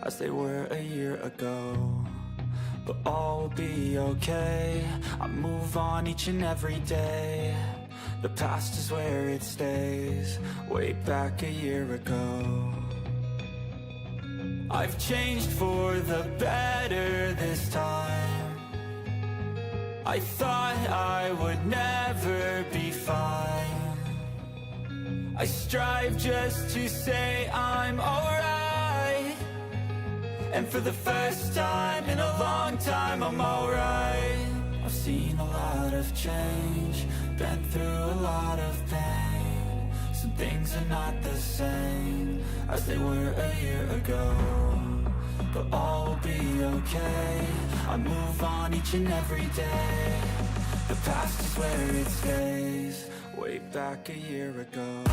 as they were a year ago. But all will be okay, I move on each and every day. The past is where it stays, way back a year ago. I've changed for the better this time. I thought I would never be fine. I strive just to say I'm alright, and for the first time in a long time I'm alright. I've seen a lot of change, been through a lot of pain. Some things are not the same as they were a year ago, but all will be okay. I move on each and every day. The past is where it stays, way back a year ago.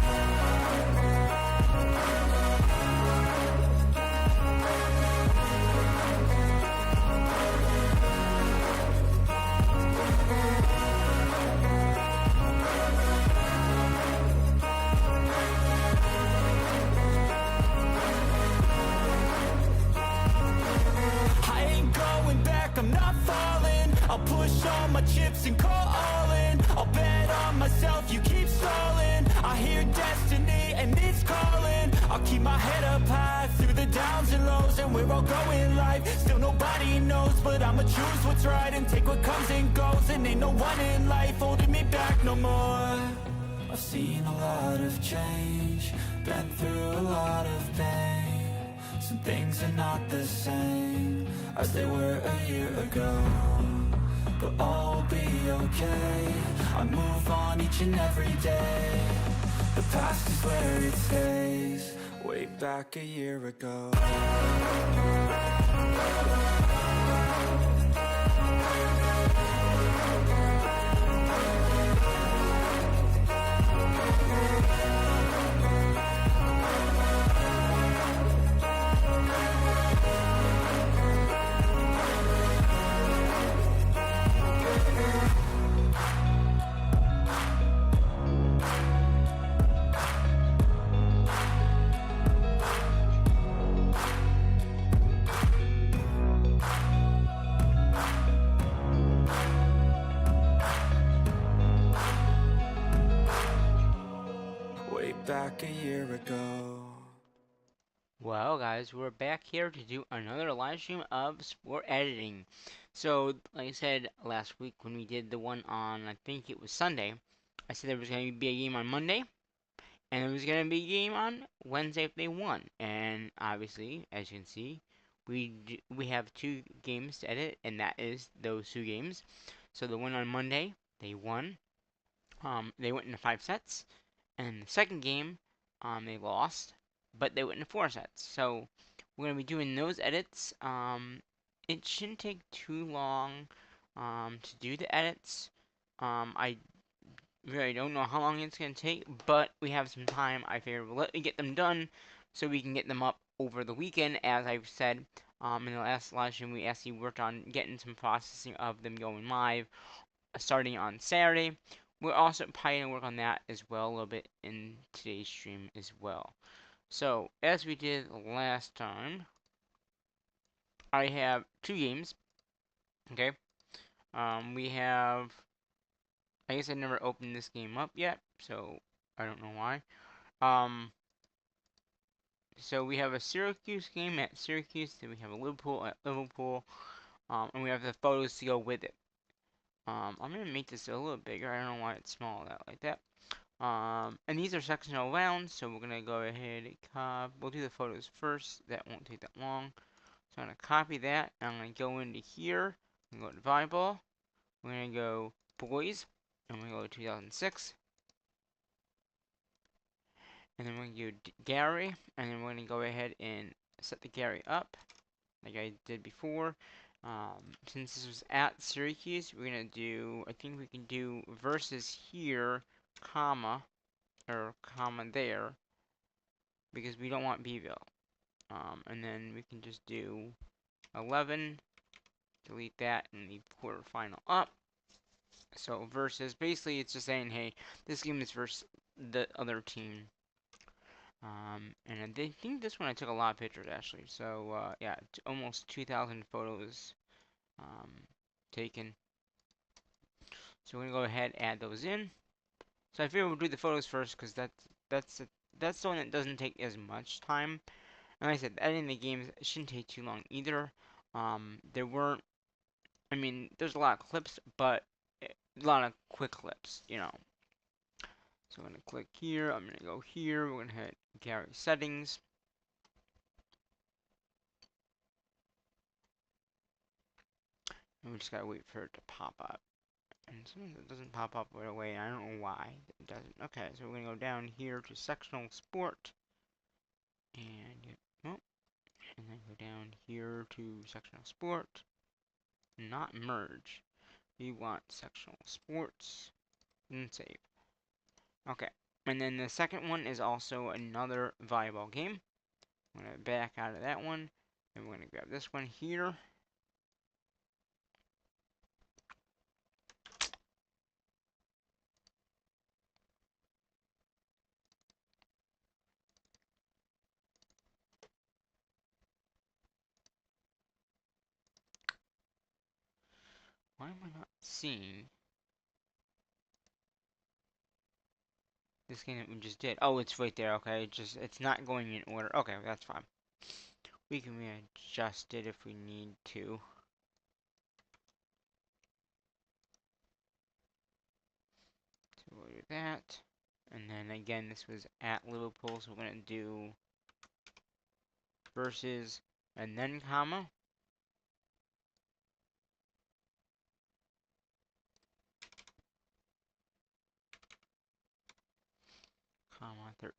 I'm not falling, I'll push all my chips and call all in. I'll bet on myself, you keep stalling. I hear destiny and it's calling. I'll keep my head up high through the downs and lows, and we're all going live. Still nobody knows, but I'ma choose what's right and take what comes and goes. And ain't no one in life holding me back no more. I've seen a lot of change, been through a lot of pain. Some things are not the same as they were a year ago, but all will be okay. I move on each and every day. The past is where it stays, way back a year ago. Back a year ago. Well, guys, we're back here to do another live stream of sport editing. So, like I said last week when we did the one on, I think it was Sunday, I said there was going to be a game on Monday, and there was going to be a game on Wednesday if they won. And obviously, as you can see, we have two games to edit, and that is those two games. So the one on Monday, they won. They went into 5 sets. And the second game, they lost, but they went in 4 sets. So we're gonna be doing those edits. It shouldn't take too long to do the edits. I really don't know how long it's gonna take, but we have some time. I figured we'll let me get them done so we can get them up over the weekend. As I've said in the last live stream, we actually worked on getting some processing of them going live starting on Saturday. We're also probably going to work on that as well a little bit in today's stream as well. So, as we did last time, I have two games. Okay. We have. I guess I never opened this game up yet, so I don't know why. Um, so we have a Syracuse game at Syracuse, then we have a Liverpool at Liverpool, and we have the photos to go with it. I'm gonna make this a little bigger. I don't know why it's small like that. And these are sectional rounds, so we're gonna go ahead and we'll do the photos first. That won't take that long. So I'm gonna copy that. And I'm gonna go into here. I'm gonna go to volleyball. We're gonna go boys. And we're gonna go to 2006. And then we're gonna go Gary. And then we're gonna go ahead and set the Gary up like I did before. Since this was at Syracuse, we're gonna do. I think we can do versus here, comma or comma there, because we don't want Bville. And then we can just do 11, delete that, and leave quarterfinal up. So versus, basically it's just saying, hey, this game is versus the other team. And I think this one I took a lot of pictures actually. So yeah, almost 2,000 photos taken. So we're gonna go ahead and add those in. So I figure we'll do the photos first because that's that's the one that doesn't take as much time. And like I said, editing the games shouldn't take too long either. There weren't. I mean, there's a lot of clips, but a lot of quick clips, you know. So I'm gonna click here. I'm gonna go here. We're gonna hit gallery settings. And we just gotta wait for it to pop up. And sometimes it doesn't pop up right away. I don't know why it doesn't. Okay, so we're gonna go down here to sectional sport. And oh, and then go down here to sectional sport. Not merge. We want sectional sports. And save. Okay. And then the second one is also another volleyball game. I'm gonna back out of that one. And we're gonna grab this one here. Why am I not seeing this game that we just did? Oh, it's right there. Okay, it's not going in order. Okay, that's fine. We can readjust it if we need to. So we'll do that. And then again, this was at Liverpool, so we're gonna do versus and then comma. Comma 3rd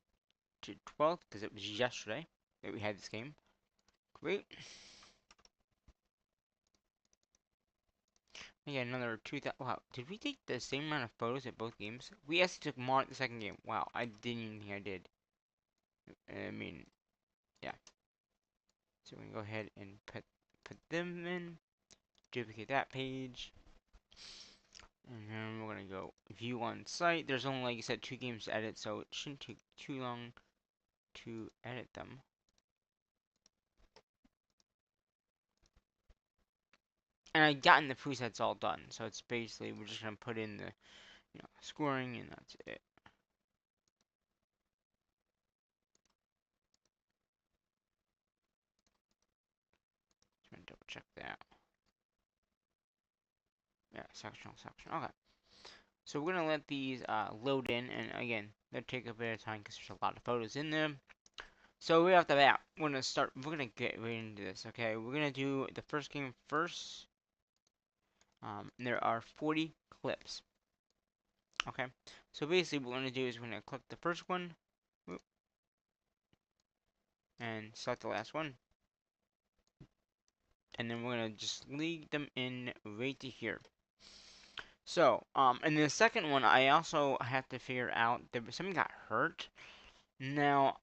to 12th, because it was yesterday that we had this game. Great. Again, another 2,000. Wow, did we take the same amount of photos at both games? We actually took more at the second game. Wow, I didn't even think I did. I mean, yeah. So we can go ahead and put them in. Duplicate that page. And then we're gonna go view on site. There's only, like I said, 2 games to edit, so it shouldn't take too long to edit them. And I gotten the presets all done, so it's basically we're just gonna put in the scoring and that's it. Just gonna double check that. Yeah, sectional. Okay. So we're gonna let these load in, and again, they'll take a bit of time because there's a lot of photos in them. So right off the bat, we're gonna get right into this. Okay, we're gonna do the first game first. And there are 40 clips. Okay, so basically what we're going to do is we're going to click the first one and select the last one, and then we're going to just leave them in right to here. So, and the second one, I also have to figure out that somebody got hurt. Now,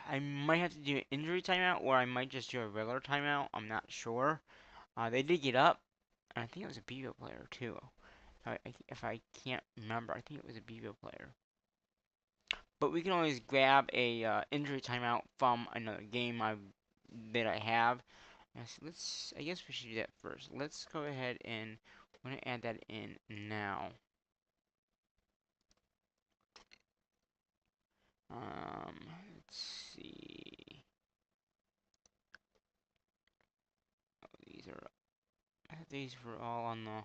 I might have to do an injury timeout, or I might just do a regular timeout. I'm not sure. They did get up, and I think it was a Bevo player too. If I can't remember, I think it was a Bevo player. But we can always grab a injury timeout from another game that I have. Yes, I guess we should do that first. Let's go ahead and I'm gonna add that in now. Let's see. Oh, these were all on the.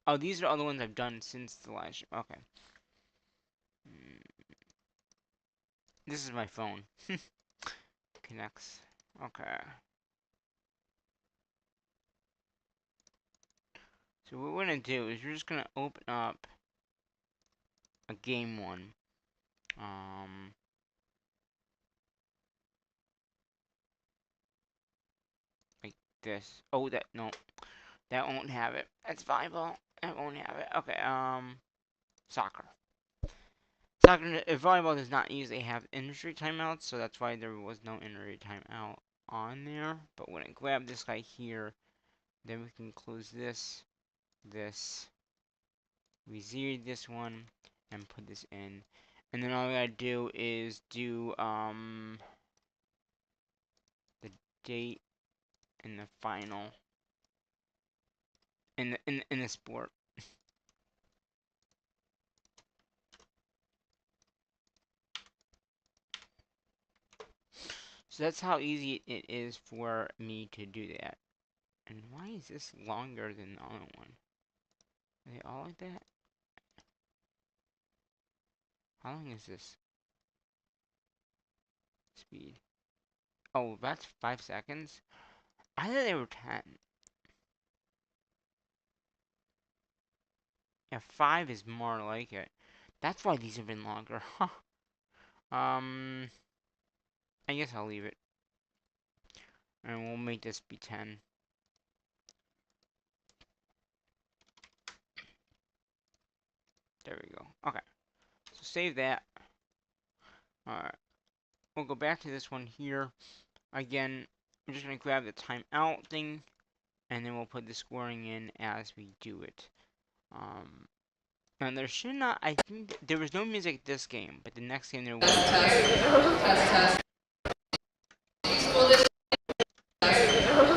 Oh, these are all the ones I've done since the last year. Okay. This is my phone. Connects. Okay. So what we're gonna do is we're just gonna open up a game one. Like this. Oh, no, that won't have it. That's volleyball. That won't have it. Okay. Soccer. Volleyball does not usually have injury timeouts, so that's why there was no injury timeout on there. But when I grab this guy here, then we can close this, we zero this one, and put this in. And then all we gotta do is do the date and the final in the sport. So that's how easy it is for me to do that. And why is this longer than the other one? Are they all like that? How long is this? Speed. Oh, that's 5 seconds? I thought they were 10. Yeah, 5 is more like it. That's why these have been longer. Huh. I guess I'll leave it. And we'll make this be 10. There we go. Okay. So save that. Alright. We'll go back to this one here. Again, I'm just going to grab the timeout thing. And then we'll put the scoring in as we do it. And there should not, I think, there was no music this game, but the next game there will be. Test, test.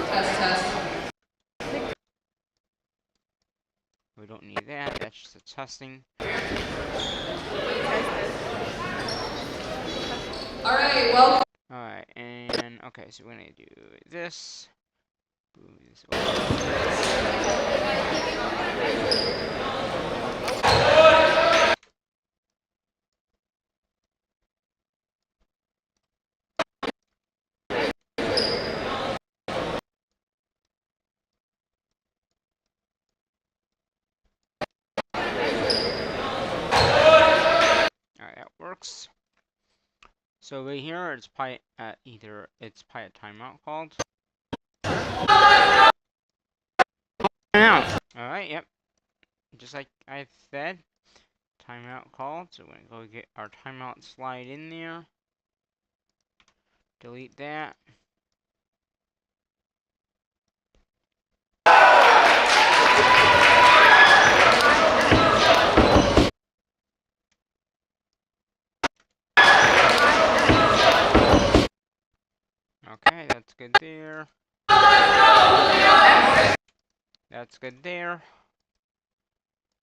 Test, test. We don't need that, that's just a testing. Alright, well. Alright, and, okay, so we're gonna do this. Move this over. Alright, that works. So right here, it's probably either it's probably a timeout called. Timeout. Alright, yep. Just like I said, timeout called. So we're gonna go get our timeout slide in there. Delete that. Okay, that's good there. That's good there.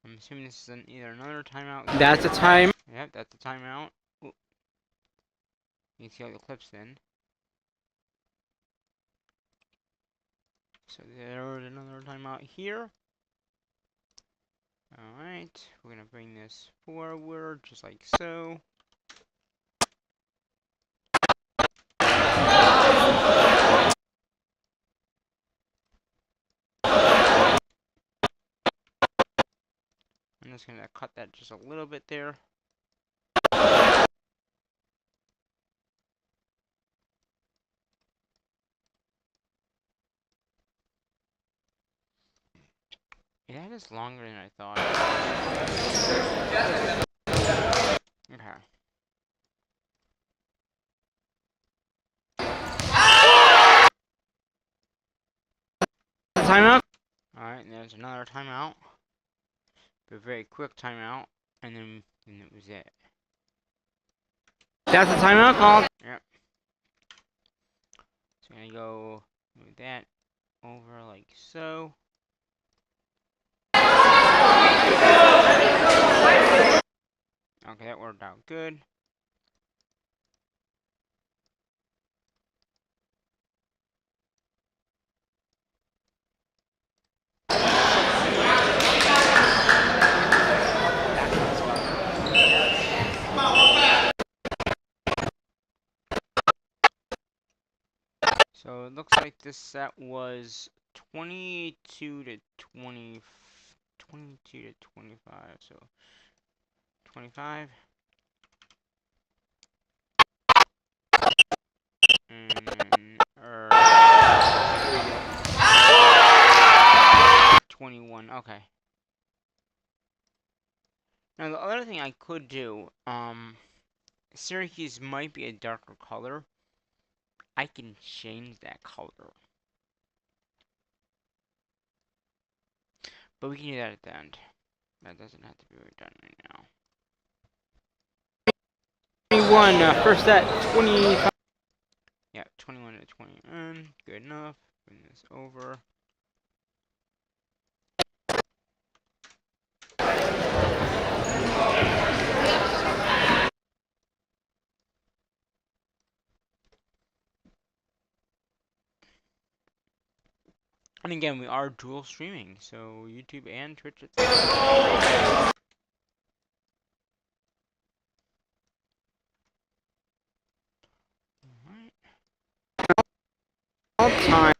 I'm assuming this is either another timeout. That's a time. Yep, that's a timeout. Ooh. You can see all the clips then. So there's another timeout here. Alright, we're gonna bring this forward just like so. I'm just gonna cut that just a little bit there. Yeah, that is longer than I thought. Okay. Timeout. Alright, and there's another timeout. A very quick timeout, and then it was it. That's a timeout called. Yep. So I'm gonna go move that over like so. Okay, that worked out good. So it looks like this set was 22 to 20, 22 to 25. So 25. And then, 21. Okay. Now the other thing I could do, Syracuse might be a darker color. I can change that color. But we can do that at the end. That doesn't have to be done right now. won first set 25. Yeah, 21 to 20. Good enough. Bring this over. And again, we are dual streaming, so YouTube and Twitch. Alright. All time.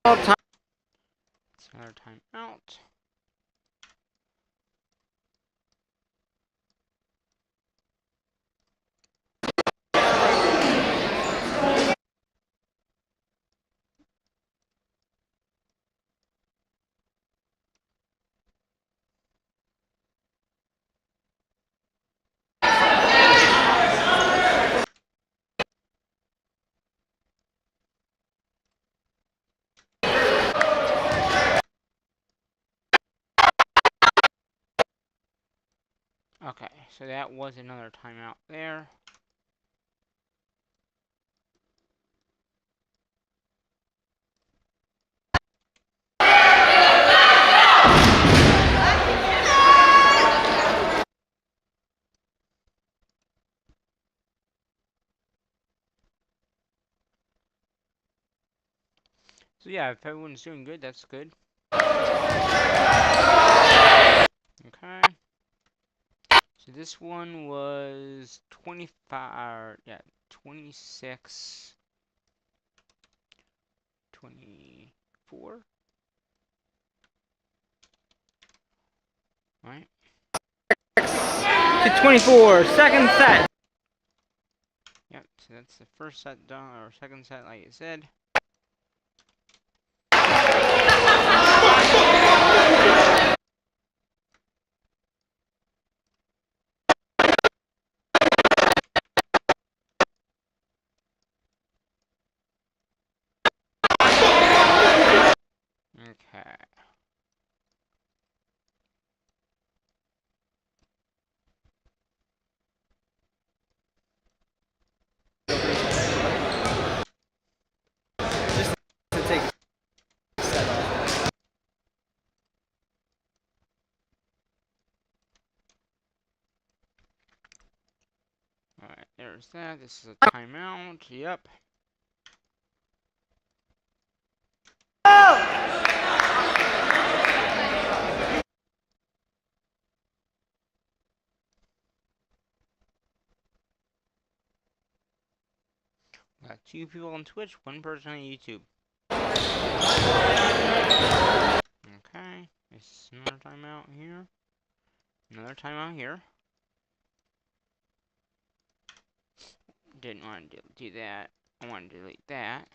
All time. It's another time out. Okay, so that was another timeout there. So yeah, if everyone's doing good, that's good. Okay. So this one was 25, yeah, 26, 24. Right? To 24, second set. Yep, so that's the first set done, or second set, like I said. Okay. To take set off. Alright, there's that. This is a timeout. Yep. Got 2 people on Twitch, 1 person on YouTube. Okay, this is another timeout here. Another timeout here. Didn't want to do that. I want to delete that.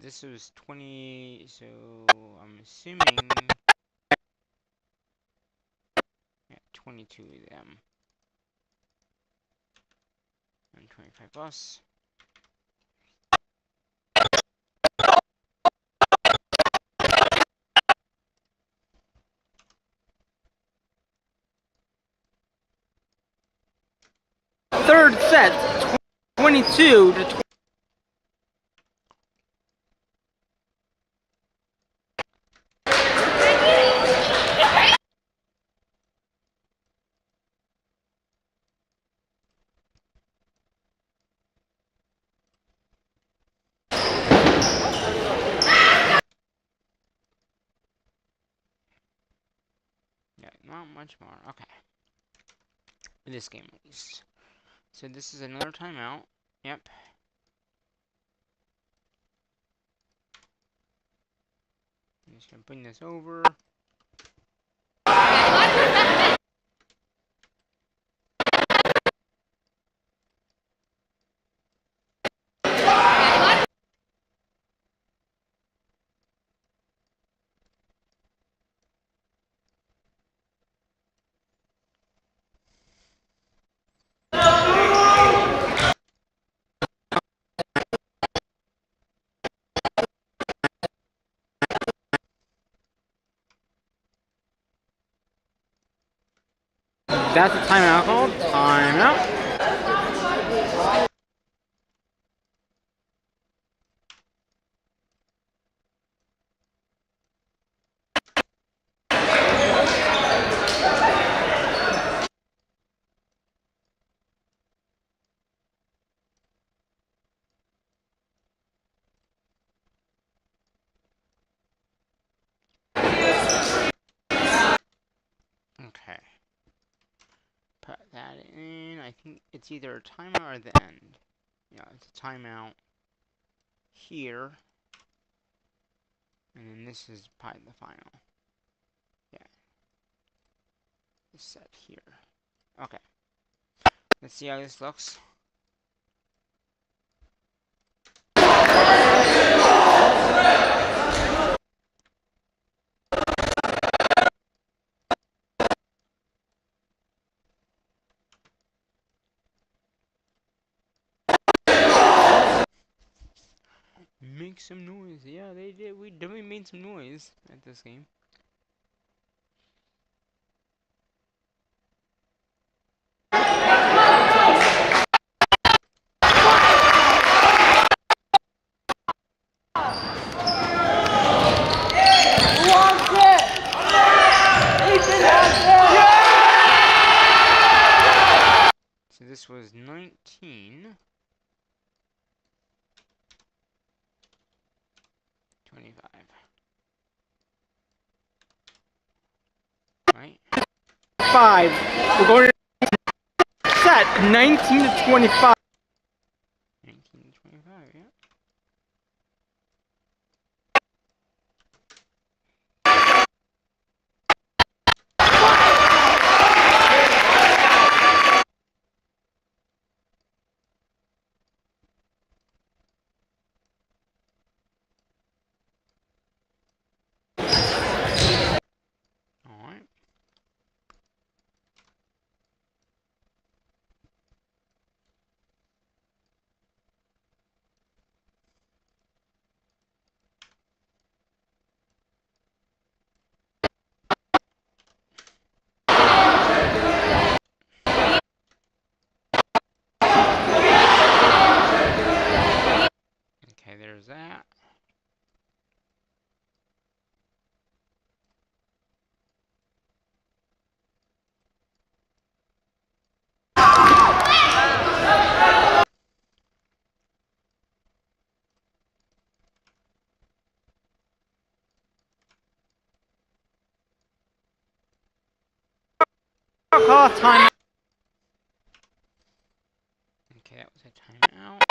this was 20, so I'm assuming, yeah, 22 of them. And 25 plus. Third set, 22 to 20. Yeah, not much more. Okay. In this game, at least. So this is another timeout. Yep. I'm just gonna bring this over. That's a timeout called. Timeout. Okay. Put that in. I think it's either a timeout or the end. Yeah, it's a timeout here. And then this is probably the final. Yeah. It's set here. Okay. Let's see how this looks. Make some noise. Yeah, they did. We definitely made some noise at this game. So this was 19. 25. Right? 5. We're going to set 19 to 25. 19 to 25, yeah. Alright. Okay, there's that. Call time. Okay, that was a timeout.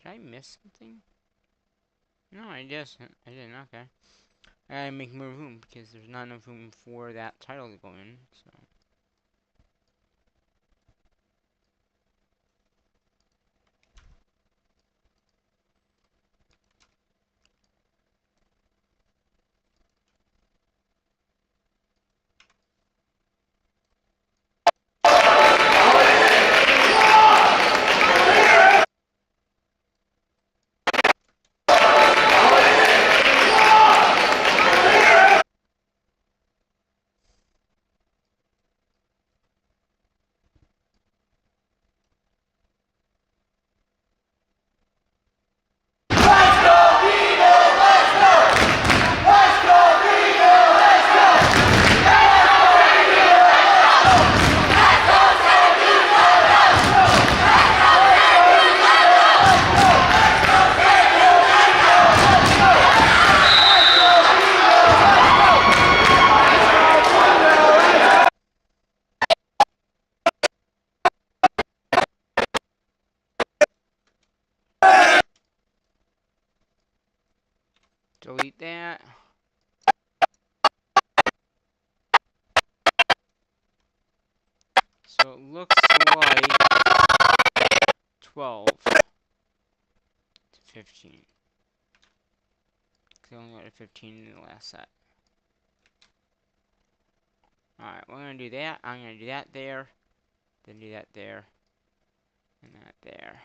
Did I miss something? No, I didn't. I didn't. Okay. I gotta make more room because there's not enough room for that title to go in. So. Delete that. So it looks like 12 to 15. Because I only got a 15 in the last set. Alright, we're gonna do that. I'm gonna do that there. Then do that there. And that there.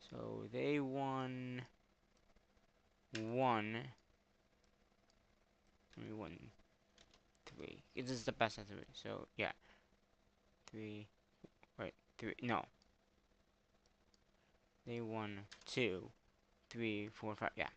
So they won 1. We won 3. This is the best of 3. So yeah. 3. Wait, 3. No. They won 2, 3, 4, 5. Yeah.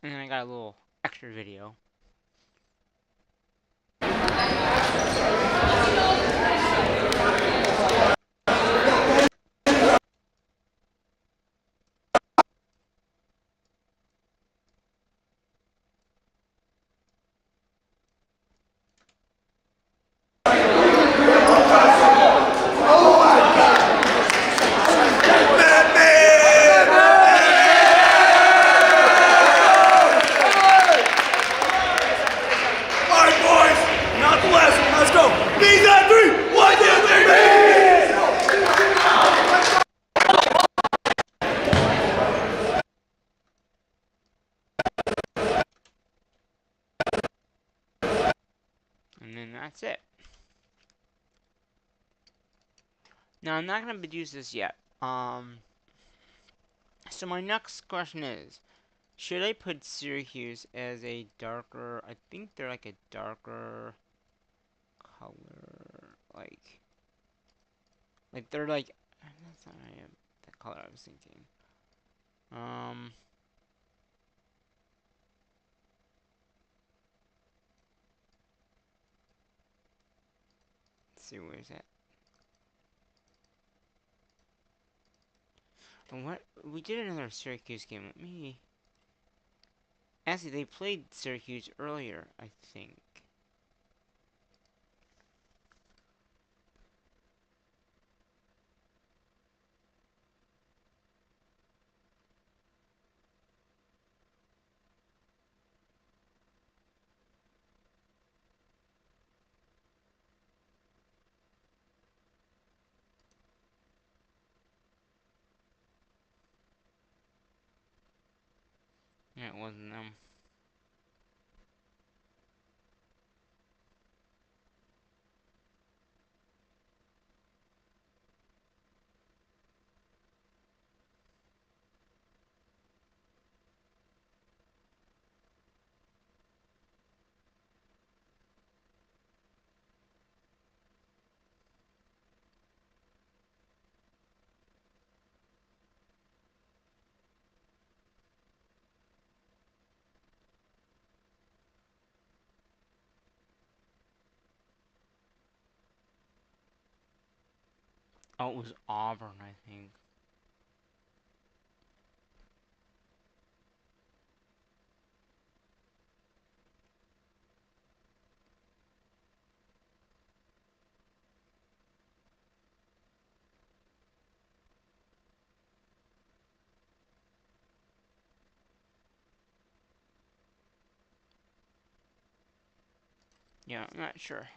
And then I got a little extra video. And then that's it. Now I'm not gonna produce this yet. So my next question is, should I put Syracuse as a darker? I think they're like a darker color, like they're like. That's not really the color I was thinking. Let's see, where's that? And what we did another Syracuse game. Let me. Actually, they played Syracuse earlier, I think. Yeah, it wasn't them. Oh, it was Auburn, I think. Yeah, I'm not sure.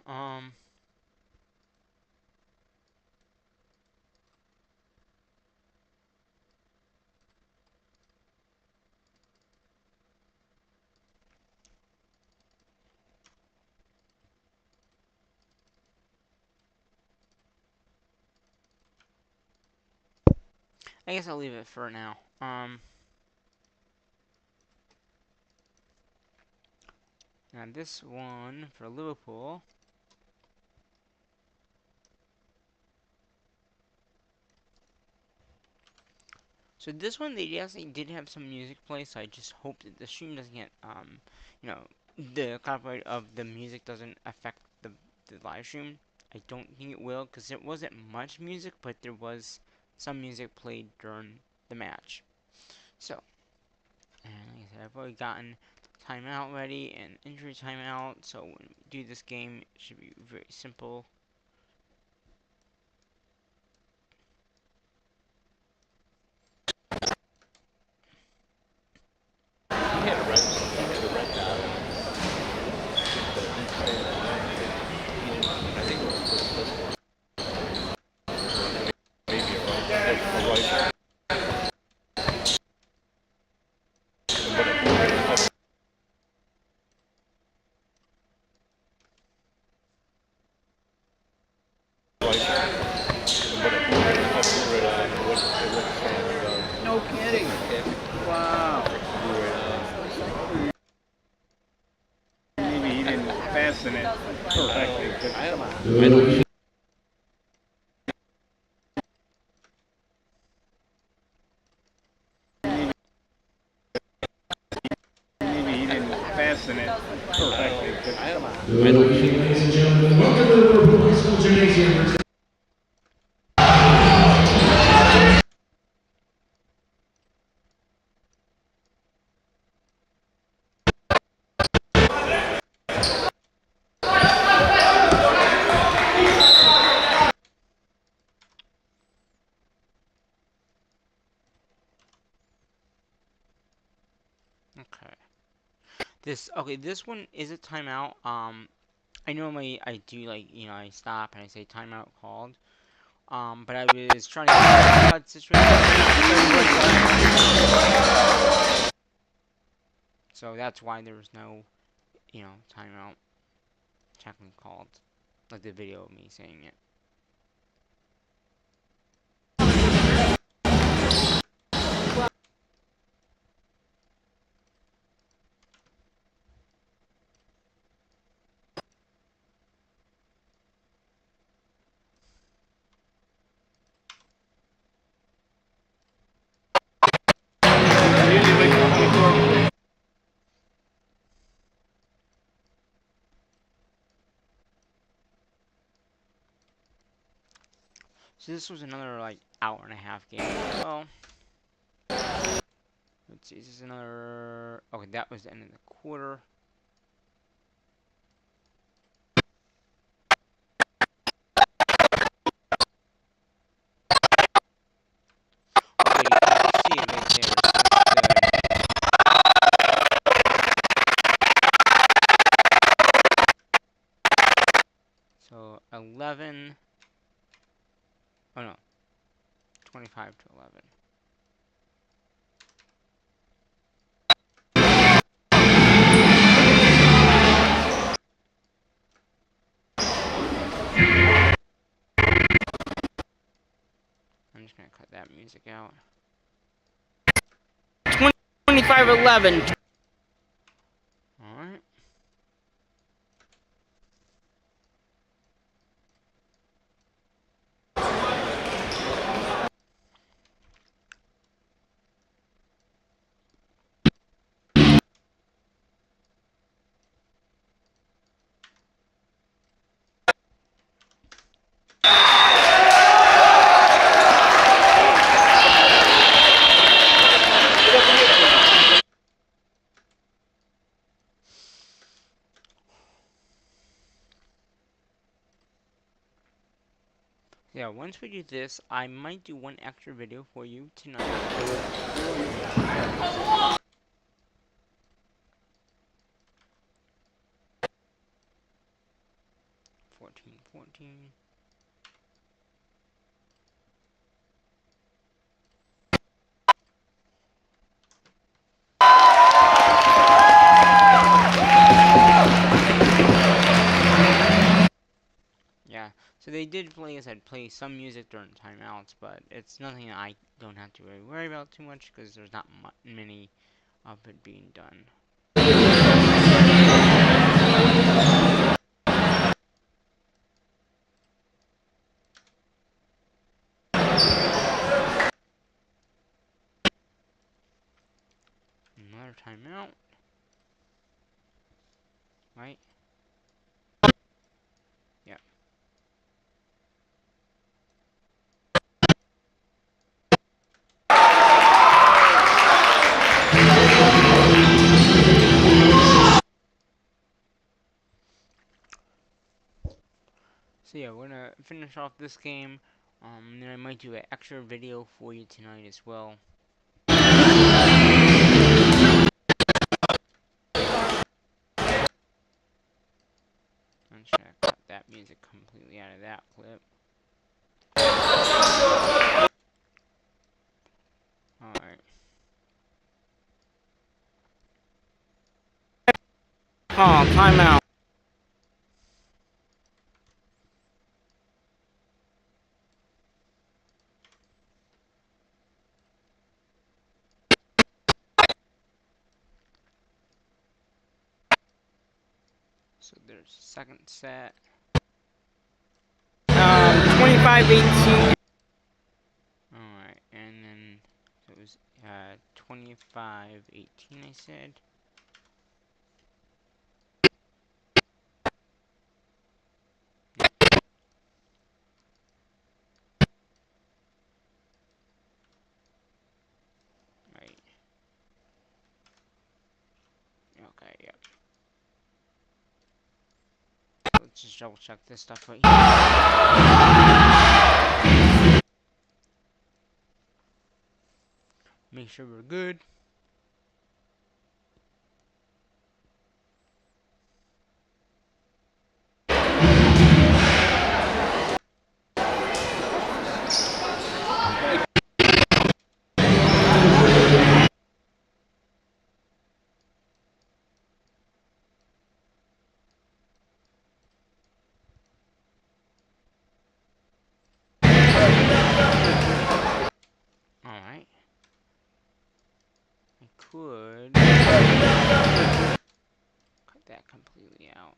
I guess I'll leave it for now. Now this one for Liverpool. So this one, they actually did have some music play, so I just hope that the stream doesn't get, you know, the copyright of the music doesn't affect the live stream. I don't think it will, because there wasn't much music, but there was some music played during the match. So, and like I said, I've already gotten timeout ready and injury timeout, so when we do this game, it should be very simple. No kidding. Wow. Maybe he didn't fasten it correctly. Maybe he didn't fasten it correctly. Good evening, ladies and gentlemen. Welcome to the Liverpool High School Gymnasium. Okay, this one is a timeout. I normally I do, like, you know, I stop and I say timeout called. But I was trying to get a situation. So that's why there was no, you know, timeout technically called, like the video of me saying it. So this was another like hour and a half game. Well, let's see, this is another. Okay, that was the end of the quarter. Okay, you can see it right there. That's so 11. Oh no, 25 to 11. I'm just gonna cut that music out. 25-11. Alright. Yeah, once we do this, I might do one extra video for you tonight. 14, 14. Yeah, so they did play, as I said, play some music during timeouts, but it's nothing I don't have to really worry about too much because there's not many of it being done. Another timeout. Right? Yeah. So yeah, we're gonna finish off this game. And then I might do an extra video for you tonight as well. I'm just gonna cut that music completely out of that clip. Alright. Oh, timeout. So there's second set. 25-18. Alright, and then so it was 25-18 I said. Right. Okay, yep. Let's just double check this stuff right here. Make sure we're good. Alright. I could cut that completely out.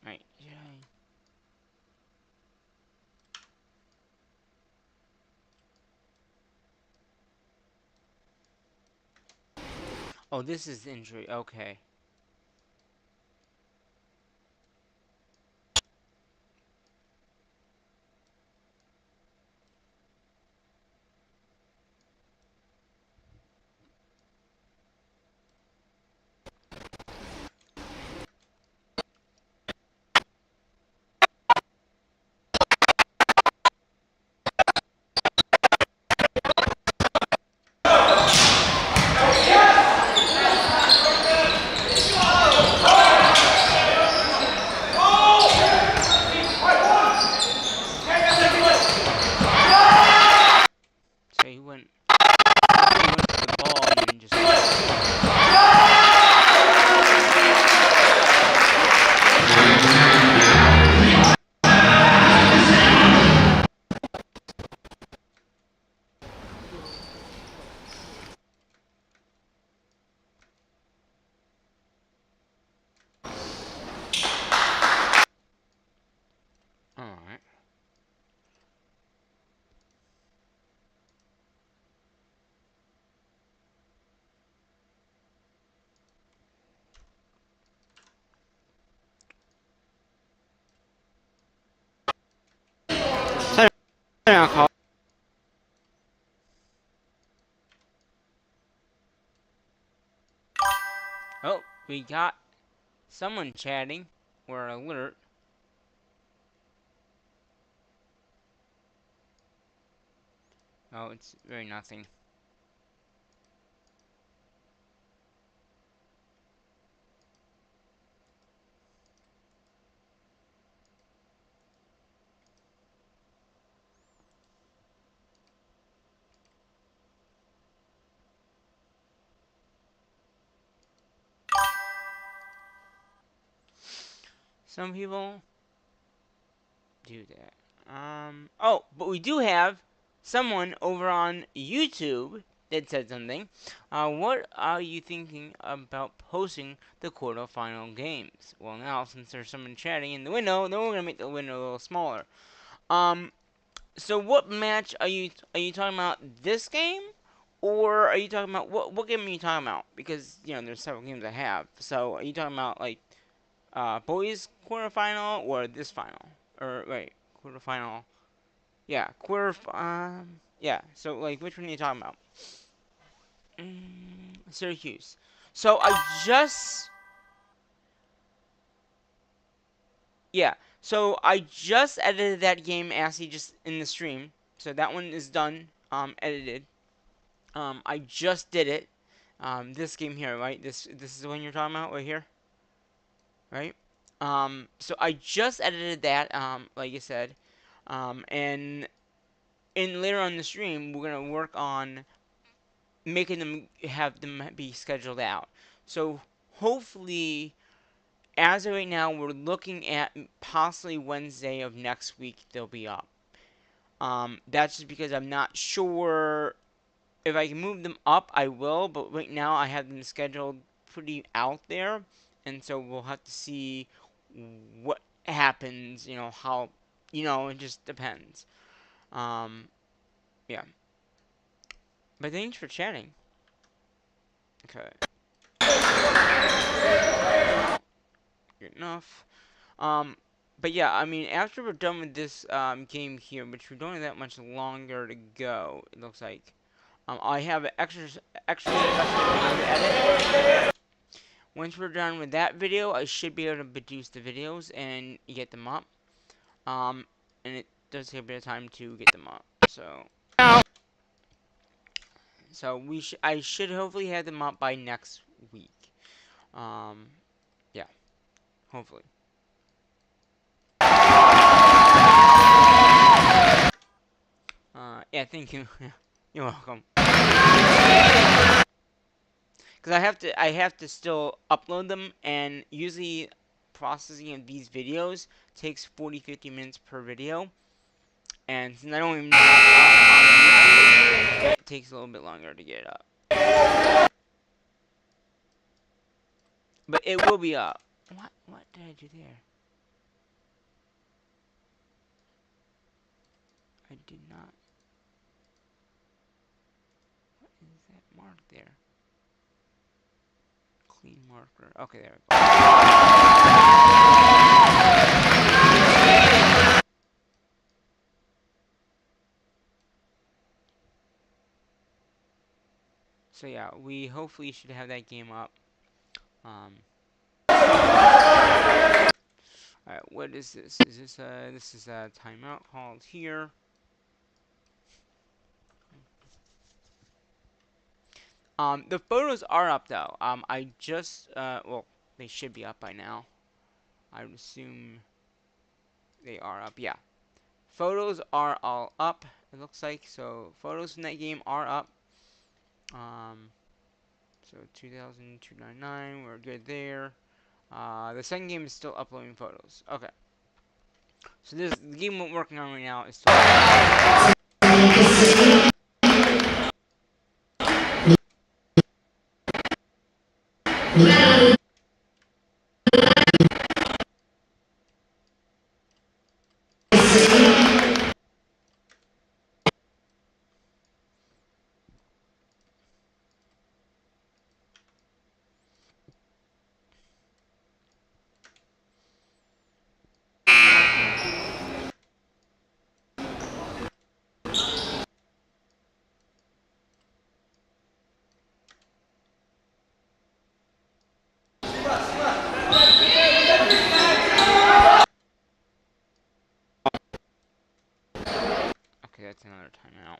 Right, yeah. Oh, this is the injury. Okay. Oh, we got someone chatting or alert. Oh, it's very nothing. Some people do that. Oh, but we do have someone over on YouTube that said something. What are you thinking about posting the quarterfinal games? Well, now since there's someone chatting in the window, then we're gonna make the window a little smaller. Um, so what match are you talking about? This game, or are you talking about what game are you talking about? Because there's several games I have. So are you talking about like boys quarterfinal or this final? Or wait, quarterfinal. Yeah, yeah. So like, which one are you talking about? Syracuse. So I just, yeah. So I just edited that game, Assy, just in the stream. So that one is done. Edited. I just did it. This game here, right? This is the one you're talking about right here, right? So I just edited that. Like I said. And later on the stream, we're gonna work on making them have them be scheduled out. So hopefully, as of right now, we're looking at possibly Wednesday of next week they'll be up. That's just because I'm not sure if I can move them up. I will, but right now I have them scheduled pretty out there, and so we'll have to see what happens. How it just depends. Um, yeah. But thanks for chatting. Okay. Good enough. Um, but yeah, I mean, after we're done with this game here, which we don't have that much longer to go, it looks like. I have an extra special video to edit. Once we're done with that video, I should be able to produce the videos and get them up. And it does take a bit of time to get them up. So I should hopefully have them up by next week. Um, yeah, hopefully. Yeah, thank you. You're welcome. Because I have to still upload them, and usually processing of these videos takes 40-50 minutes per video. And since I don't even have it up on YouTube, it takes a little bit longer to get it up. But it will be up. What did I do there? I did not. What is that mark there? Clean marker. Okay, there we go. So yeah, we hopefully should have that game up. Alright, what is this? This is a timeout called here. The photos are up though. I just, well, they should be up by now. I would assume they are up. Yeah. Photos are all up, it looks like. So, photos from that game are up. So 2,299, we're good there. The second game is still uploading photos. Okay. So the game we're working on right now is still Okay, that's another timeout.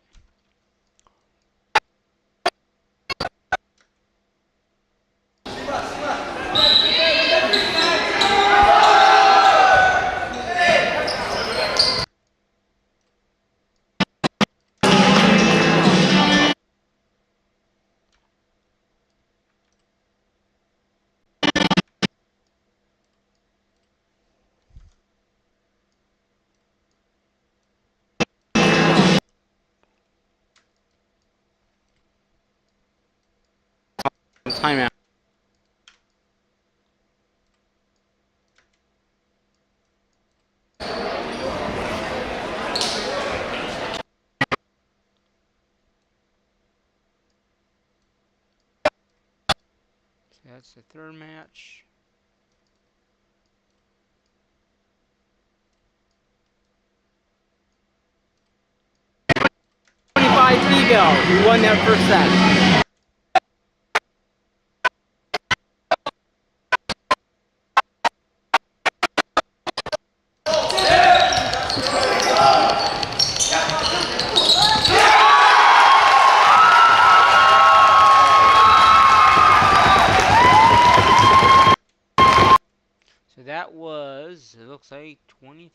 Timeout. So that's the third match. Eagle. We won that first set. So that was, it looks like 23-25.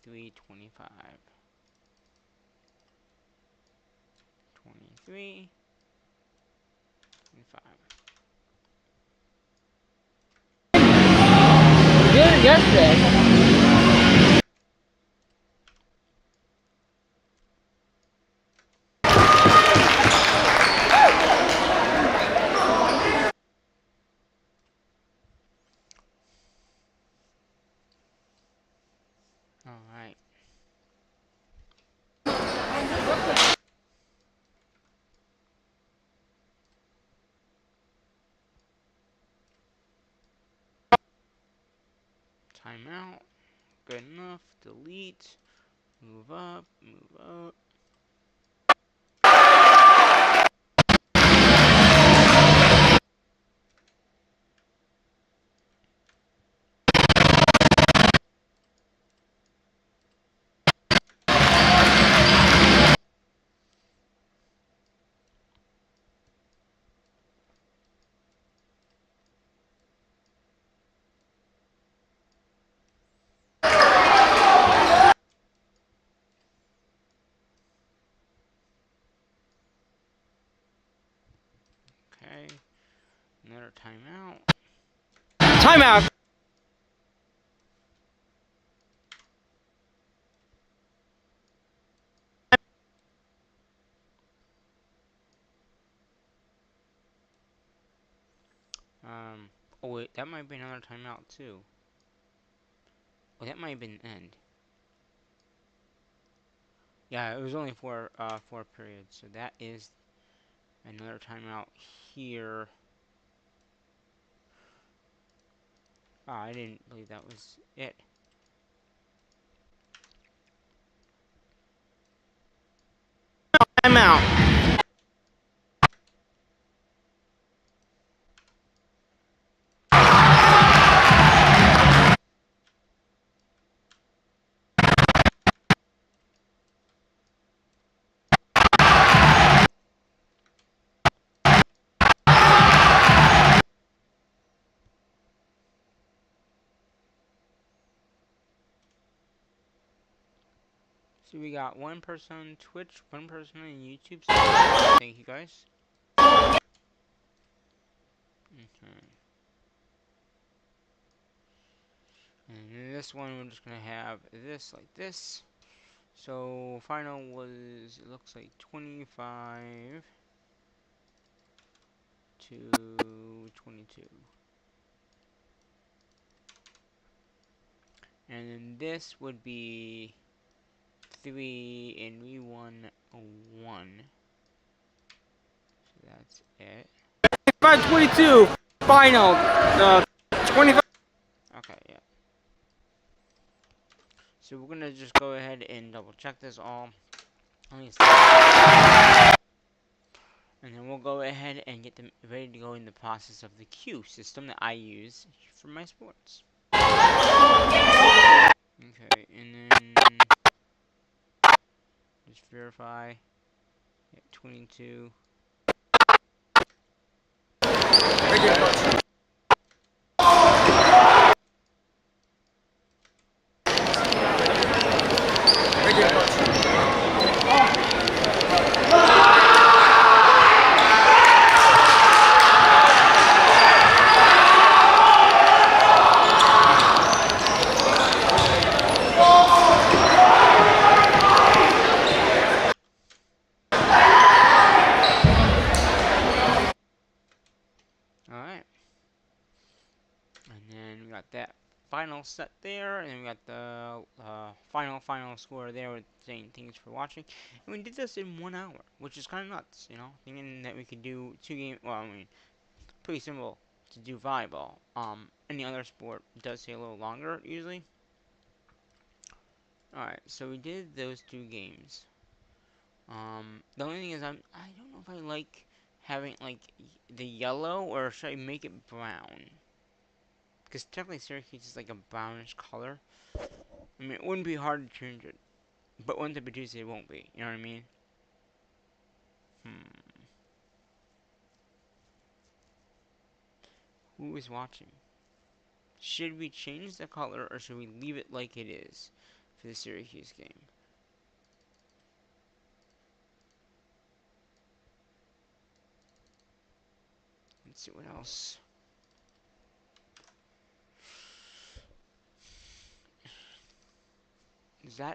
23-25. We did it yesterday. Alright. Timeout. Good enough. Delete. Move up. Move up. Okay. Another timeout. Timeout. Oh wait, that might be another timeout too. Oh, that might have been end. Yeah, it was only for 4 periods, so that is another timeout here. Oh, I didn't believe that was it. Timeout. So we got one person on Twitch, one person on YouTube. So thank you guys. Okay. And in this one, we're just gonna have this like this. So final was, it looks like 25 to 22. And then this would be 3 and we won 1. So that's it. 5:22. Final. 25. Okay, yeah. So we're gonna just go ahead and double check this all. Let me see. And then we'll go ahead and get them ready to go in the process of the queue system that I use for my sports. Okay, and then just verify. Yeah, 22. Alright. And then we got that final set there, and then we got the final score there with saying thanks for watching. And we did this in 1 hour, which is kind of nuts, you know? Thinking that we could do 2 games, well, I mean, pretty simple to do volleyball. Any other sport does take a little longer, usually. Alright, so we did those 2 games. The only thing is I don't know if I like having, like, the yellow, or should I make it brown? Because technically Syracuse is like a brownish color. I mean, it wouldn't be hard to change it. But once I produce it, it won't be. You know what I mean? Who is watching? Should we change the color, or should we leave it like it is for the Syracuse game? Let's see what else.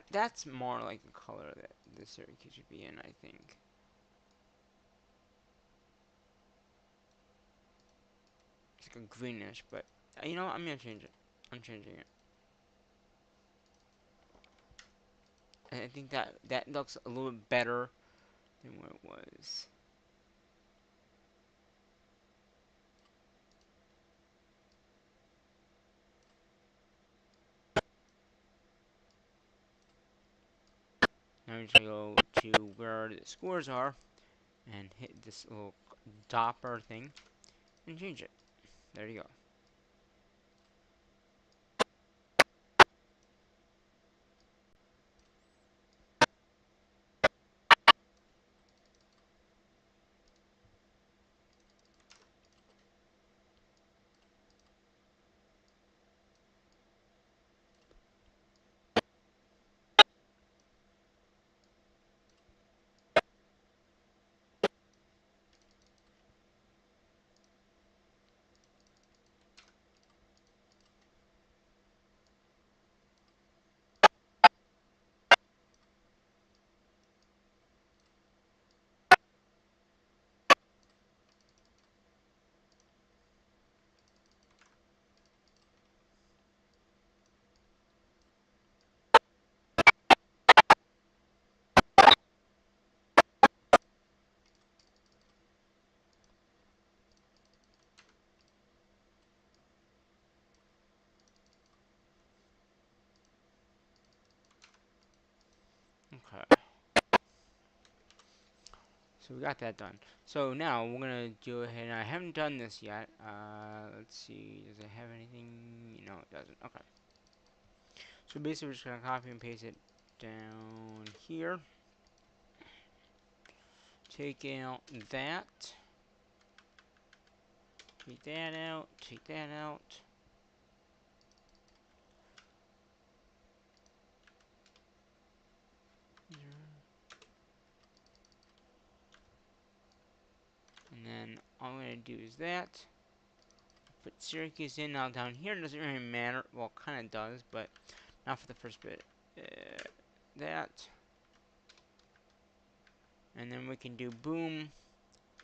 That's more like the color that the Syracuse should be in, I think. It's like a greenish, but you know what? I'm gonna change it. I'm changing it. And I think that looks a little bit better than what it was. Now we're just gonna go to where the scores are and hit this little dopper thing and change it. There you go. Okay. So we got that done. So now we're gonna go ahead, and I haven't done this yet. Let's see, does it have anything? No, it doesn't. Okay. So basically we're just gonna copy and paste it down here. Take out that. Take that out. Take that out. And then all I'm gonna do is that. Put Syracuse in. Now down here doesn't really matter. Well, kind of does, but not for the first bit. That. And then we can do boom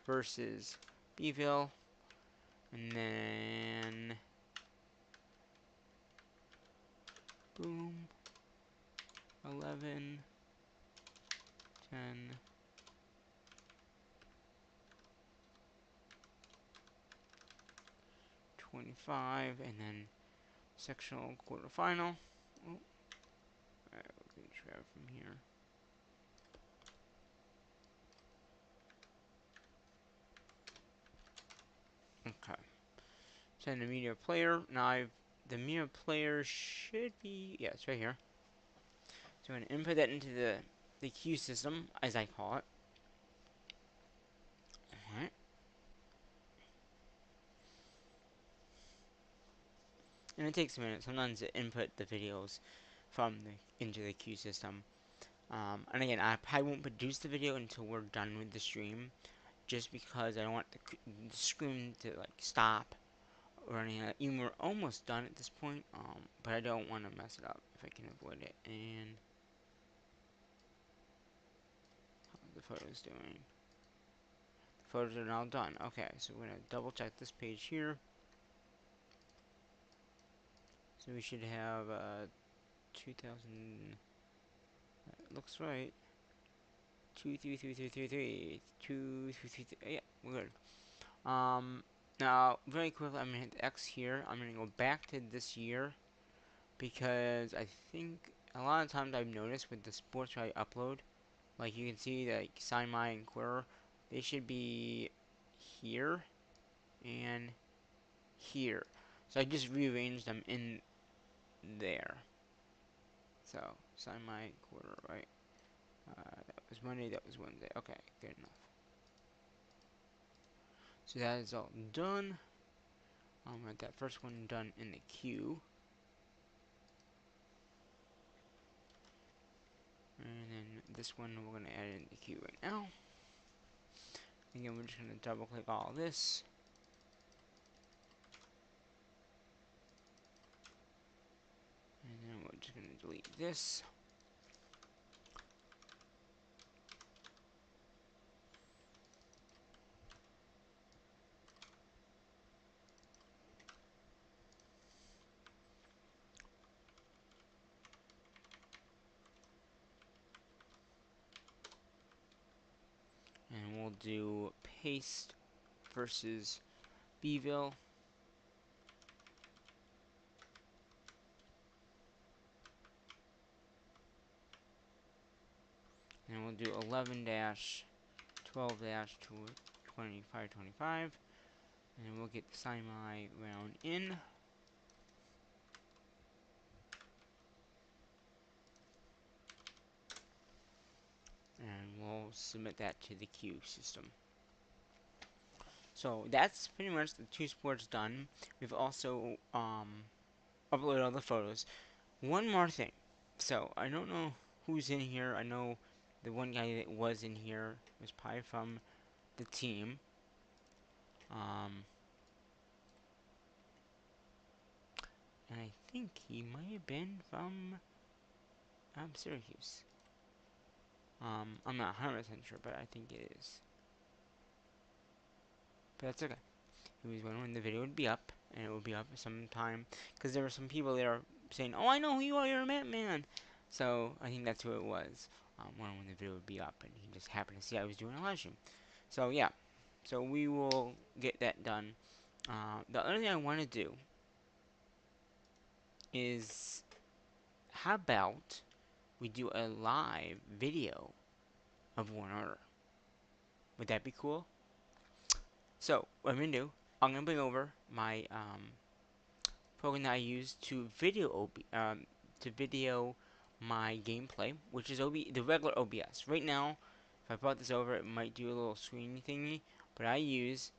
versus Beville. And then boom. 11. 10. 25. And then sectional quarterfinal. Oh. Alright, we can grab from here. Okay. Send a media player. Now I've the mirror player should be, yeah, it's right here. So I'm going to input that into the queue system, as I call it. Alright. And it takes a minute sometimes to input the videos from into the queue system. And again, I probably won't produce the video until we're done with the stream, just because I don't want the screen to like stop or anything. Even we're almost done at this point, but I don't want to mess it up if I can avoid it. And how's the photos doing? The photos are now done. Okay, so we're gonna double check this page here. So we should have 2000. That looks right. 23333 233. Yeah, we're good. Now very quickly, I'm gonna hit X here. I'm gonna go back to this year because I think a lot of times I've noticed with the sports I upload, like you can see like Sign My and Queer, they should be here and here. So I just rearranged them in there. So Sign My Quarter, right? That was Monday, that was Wednesday. Okay, good enough. So that is all done. I'm gonna get that first one done in the queue. And then this one we're gonna add in the queue right now. Again, we're just gonna double click all this. And then we're just gonna delete this. And we'll do paste versus Bville. And we'll do 11 12 2525. And we'll get the Sign My round in. And we'll submit that to the queue system. So that's pretty much the two sports done. We've also uploaded all the photos. One more thing. So I don't know who's in here. I know the one guy that was in here was probably from the team. And I think he might have been from Syracuse. I'm not 100% sure, but I think it is. But that's okay. He was wondering when the video would be up, and it would be up sometime, because there were some people there saying, "Oh, I know who you are, you're a Man." So I think that's who it was. Wondering when the video would be up, and he just happened to see I was doing a live stream. So yeah, so we will get that done. The other thing I want to do is, how about we do a live video of one order? Would that be cool? So what I'm gonna do, I'm gonna bring over my program that I use to video my gameplay, which is the regular OBS. Right now, if I brought this over, it might do a little screen thingy, but I use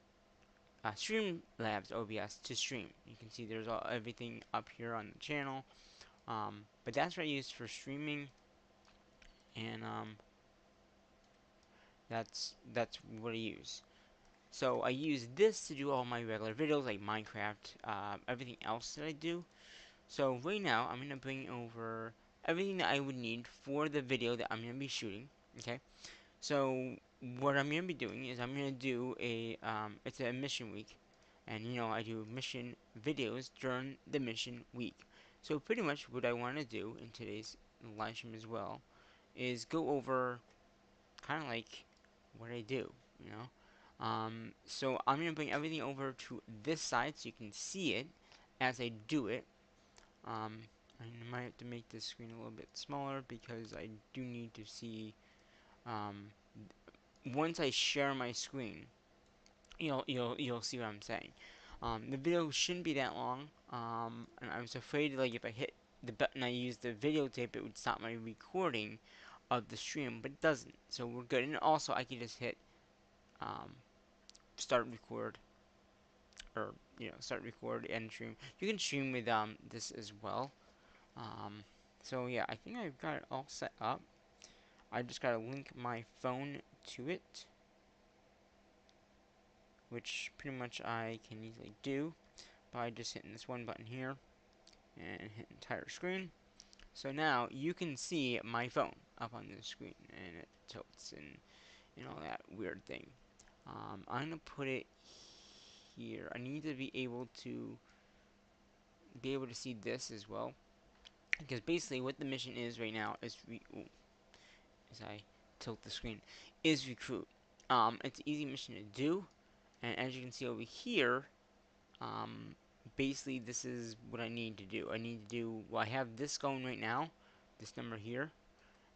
Streamlabs OBS to stream. You can see there's everything up here on the channel, but that's what I use for streaming, and that's what I use. So I use this to do all my regular videos like Minecraft, everything else that I do. So right now I'm gonna bring over everything that I would need for the video that I'm gonna be shooting. Okay. So what I'm gonna be doing is I'm gonna do it's a mission week, and you know I do mission videos during the mission week. So pretty much what I want to do in today's live stream as well is go over kind of like what I do, you know. So I'm gonna bring everything over to this side so you can see it as I do it. I might have to make this screen a little bit smaller because I do need to see. Um, Once I share my screen, you'll see what I'm saying. The video shouldn't be that long. And I was afraid, like, if I hit the button I used to videotape, it would stop my recording of the stream, but it doesn't. So we're good. And also, I can just hit start record, or start record and stream. You can stream with this as well. So yeah, I think I've got it all set up. I just gotta link my phone to it, which pretty much I can easily do by just hitting this one button here and hit entire screen. So now you can see my phone up on the screen, and it tilts and all that weird thing. I'm gonna put it here. I need to be able to see this as well, because basically what the mission is right now is as I tilt the screen, is recruit. It's an easy mission to do, and as you can see over here, basically this is what I need to do. Well, I have this going right now, this number here,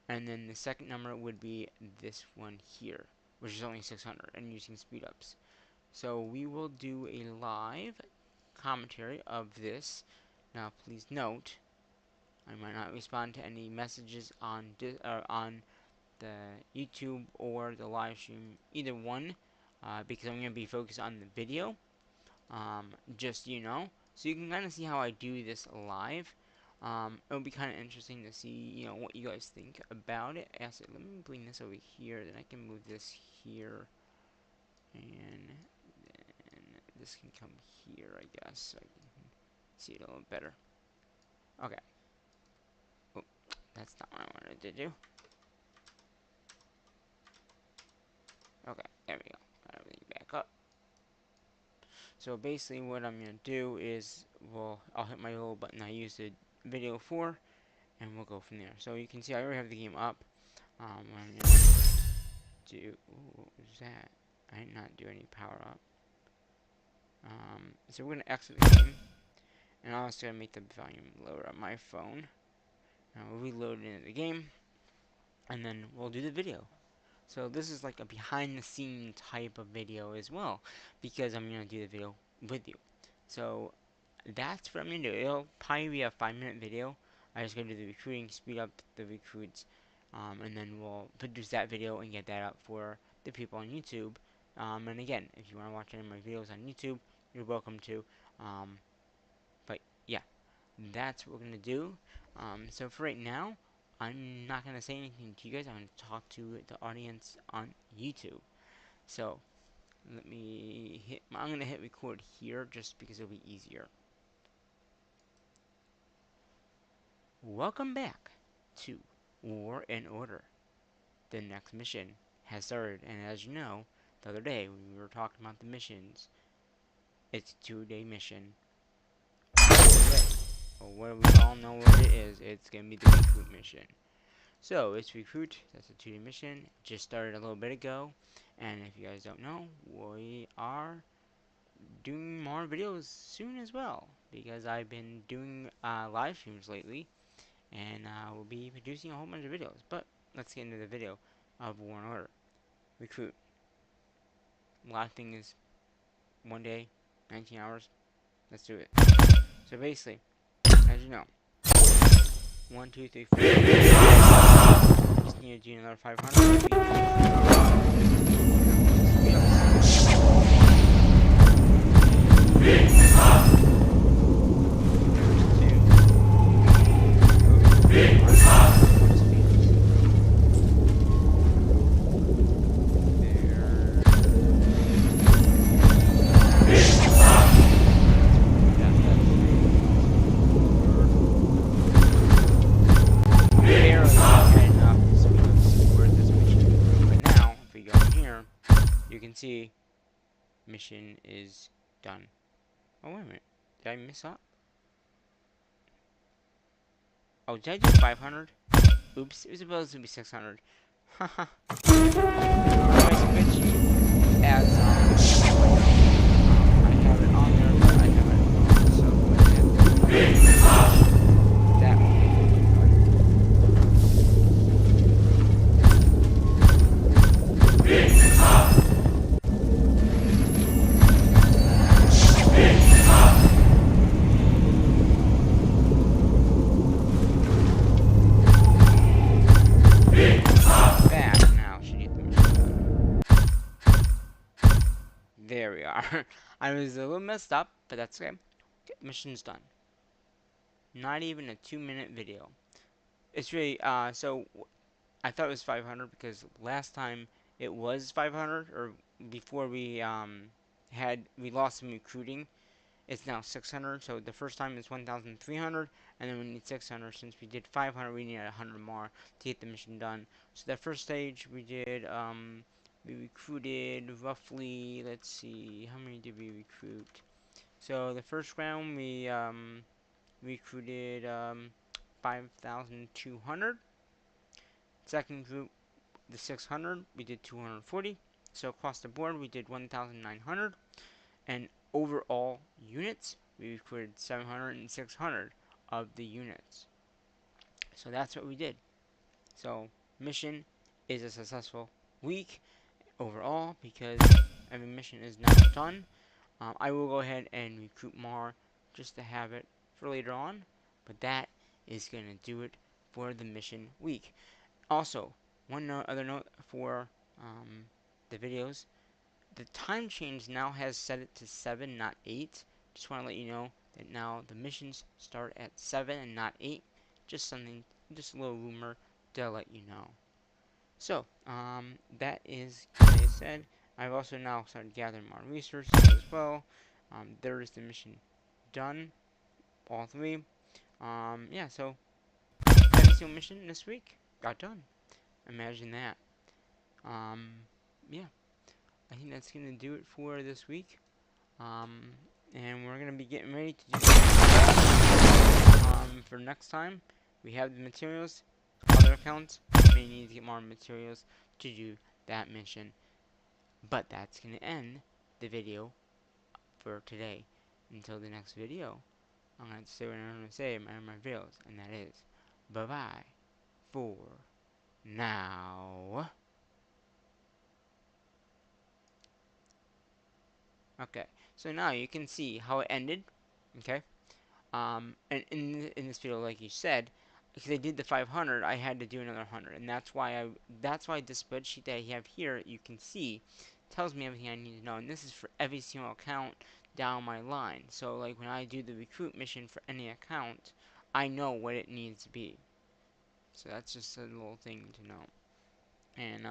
and then the second number would be this one here, which is only 600, and using speed ups. So we will do a live commentary of this. Now please note, I might not respond to any messages on the YouTube or the live stream, either one, because I'm going to be focused on the video, just so you know. So you can kind of see how I do this live. It'll be kind of interesting to see, what you guys think about it. Actually, let me bring this over here, then I can move this here, and then this can come here, I guess, so I can see it a little better. Okay. Oh, that's not what I wanted to do. Okay, there we go. Got everything back up. So basically what I'm going to do is, well, I'll hit my little button I used the video for, and we'll go from there. So you can see I already have the game up. What I'm going to do, ooh, what was that? I did not do any power up. So we're going to exit the game, and I'm also going to make the volume lower on my phone. Now we'll reload into the game, and then we'll do the video. So this is like a behind the scene type of video as well, because I'm going to do the video with you. So that's what I'm going to do. It'll probably be a 5-minute video. I just going to do the recruiting, speed up the recruits, and then we'll produce that video and get that up for the people on YouTube. And again, if you want to watch any of my videos on YouTube, you're welcome to. But yeah, that's what we're going to do. So for right now, I'm not going to say anything to you guys. I'm going to talk to the audience on YouTube. So let me hit, I'm going to hit record here just because it'll be easier. Welcome back to War and Order. The next mission has started, and as you know, the other day when we were talking about the missions, it's a 2-day mission. Well, what we all know what it is, it's going to be the recruit mission. So, it's recruit, that's a 2-day mission, just started a little bit ago, and if you guys don't know, we are doing more videos soon as well, because I've been doing live streams lately, and we'll be producing a whole bunch of videos. But let's get into the video of War and Order. Recruit. Last thing is 1 day, 19 hours. Let's do it. So basically, as you know, 1, 2, 3, 4. Just need to do another 500. See, mission is done. Oh, wait a minute. Did I miss up? Oh, did I do 500? Oops, it was supposed to be 600. Haha. As, I have it on there, but I have it on, so that one. I was a little messed up, but that's okay. Mission's done. Not even a 2-minute video. It's really, I thought it was 500 because last time it was 500, or before we lost some recruiting, it's now 600. So the first time is 1,300, and then we need 600. Since we did 500, we need 100 more to get the mission done. So that first stage we did, we recruited roughly, let's see, how many did we recruit? So the first round we recruited 5,200. Second group, the 600, we did 240. So across the board, we did 1,900. And overall units, we recruited 700 and 600 of the units. So that's what we did. So mission is a successful week overall because every mission is now done. I will go ahead and recruit more just to have it for later on, but that is going to do it for the mission week. Also, other note for the videos, the time change now has set it to 7, not 8. Just want to let you know that now the missions start at 7 and not 8. Just a little rumor to let you know. So, that is, like I said, I've also now started gathering more resources as well. There is the mission done, all 3. Yeah, so every single mission this week got done. Imagine that. Um, yeah, I think that's gonna do it for this week. And we're gonna be getting ready to do for next time. We have the materials. Other accounts may need to get more materials to do that mission. But that's gonna end the video for today. Until the next video, I'm gonna say what I'm gonna say in my videos, and that is bye bye for now. Okay, so now you can see how it ended. Okay, and in this video, like you said, because I did the 500, I had to do another 100, and that's why this spreadsheet that I have here, you can see, tells me everything I need to know, and this is for every single account down my line. So like when I do the recruit mission for any account, I know what it needs to be. So that's just a little thing to know, and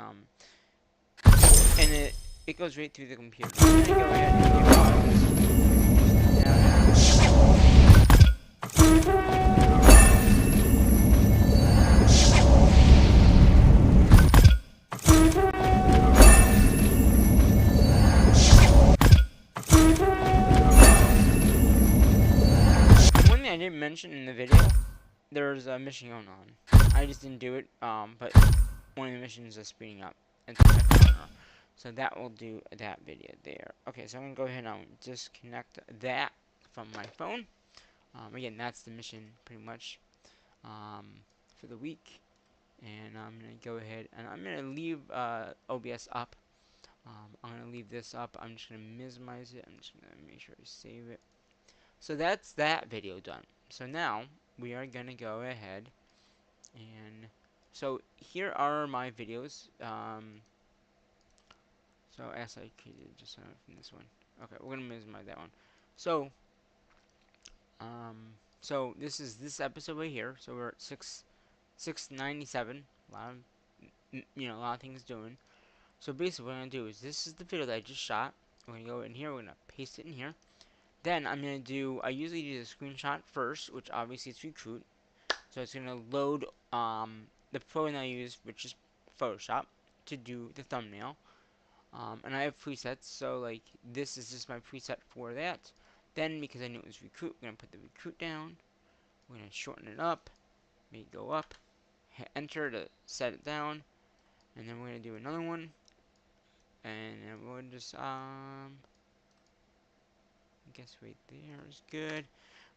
it goes right through the computer. I'm gonna go ahead and one thing I didn't mention in the video, there's a mission going on. I just didn't do it, but one of the missions is speeding up. So that will do that video there. Okay, so I'm going to go ahead and disconnect that from my phone. Again, that's the mission pretty much for the week. And I'm going to go ahead and I'm going to leave OBS up. I'm going to leave this up. I'm just going to minimize it. I'm just going to make sure I save it. So that's that video done. So now we are going to go ahead and so here are my videos. So as I created just from this one. Okay, we're gonna minimize that one. So so this is this episode right here. So we're at 697. A lot of a lot of things doing. So basically what I'm gonna do is this is the video that I just shot. We're gonna go in here, we're gonna paste it in here. Then I'm gonna do I usually do the screenshot first, which obviously is recruit. So it's gonna load the program I use, which is Photoshop, to do the thumbnail. And I have presets, so like this is just my preset for that. Then because I knew it was recruit, we're gonna put the recruit down. We're gonna shorten it up, make it go up, hit enter to set it down, and then we're gonna do another one. And then we'll just I guess right there is good.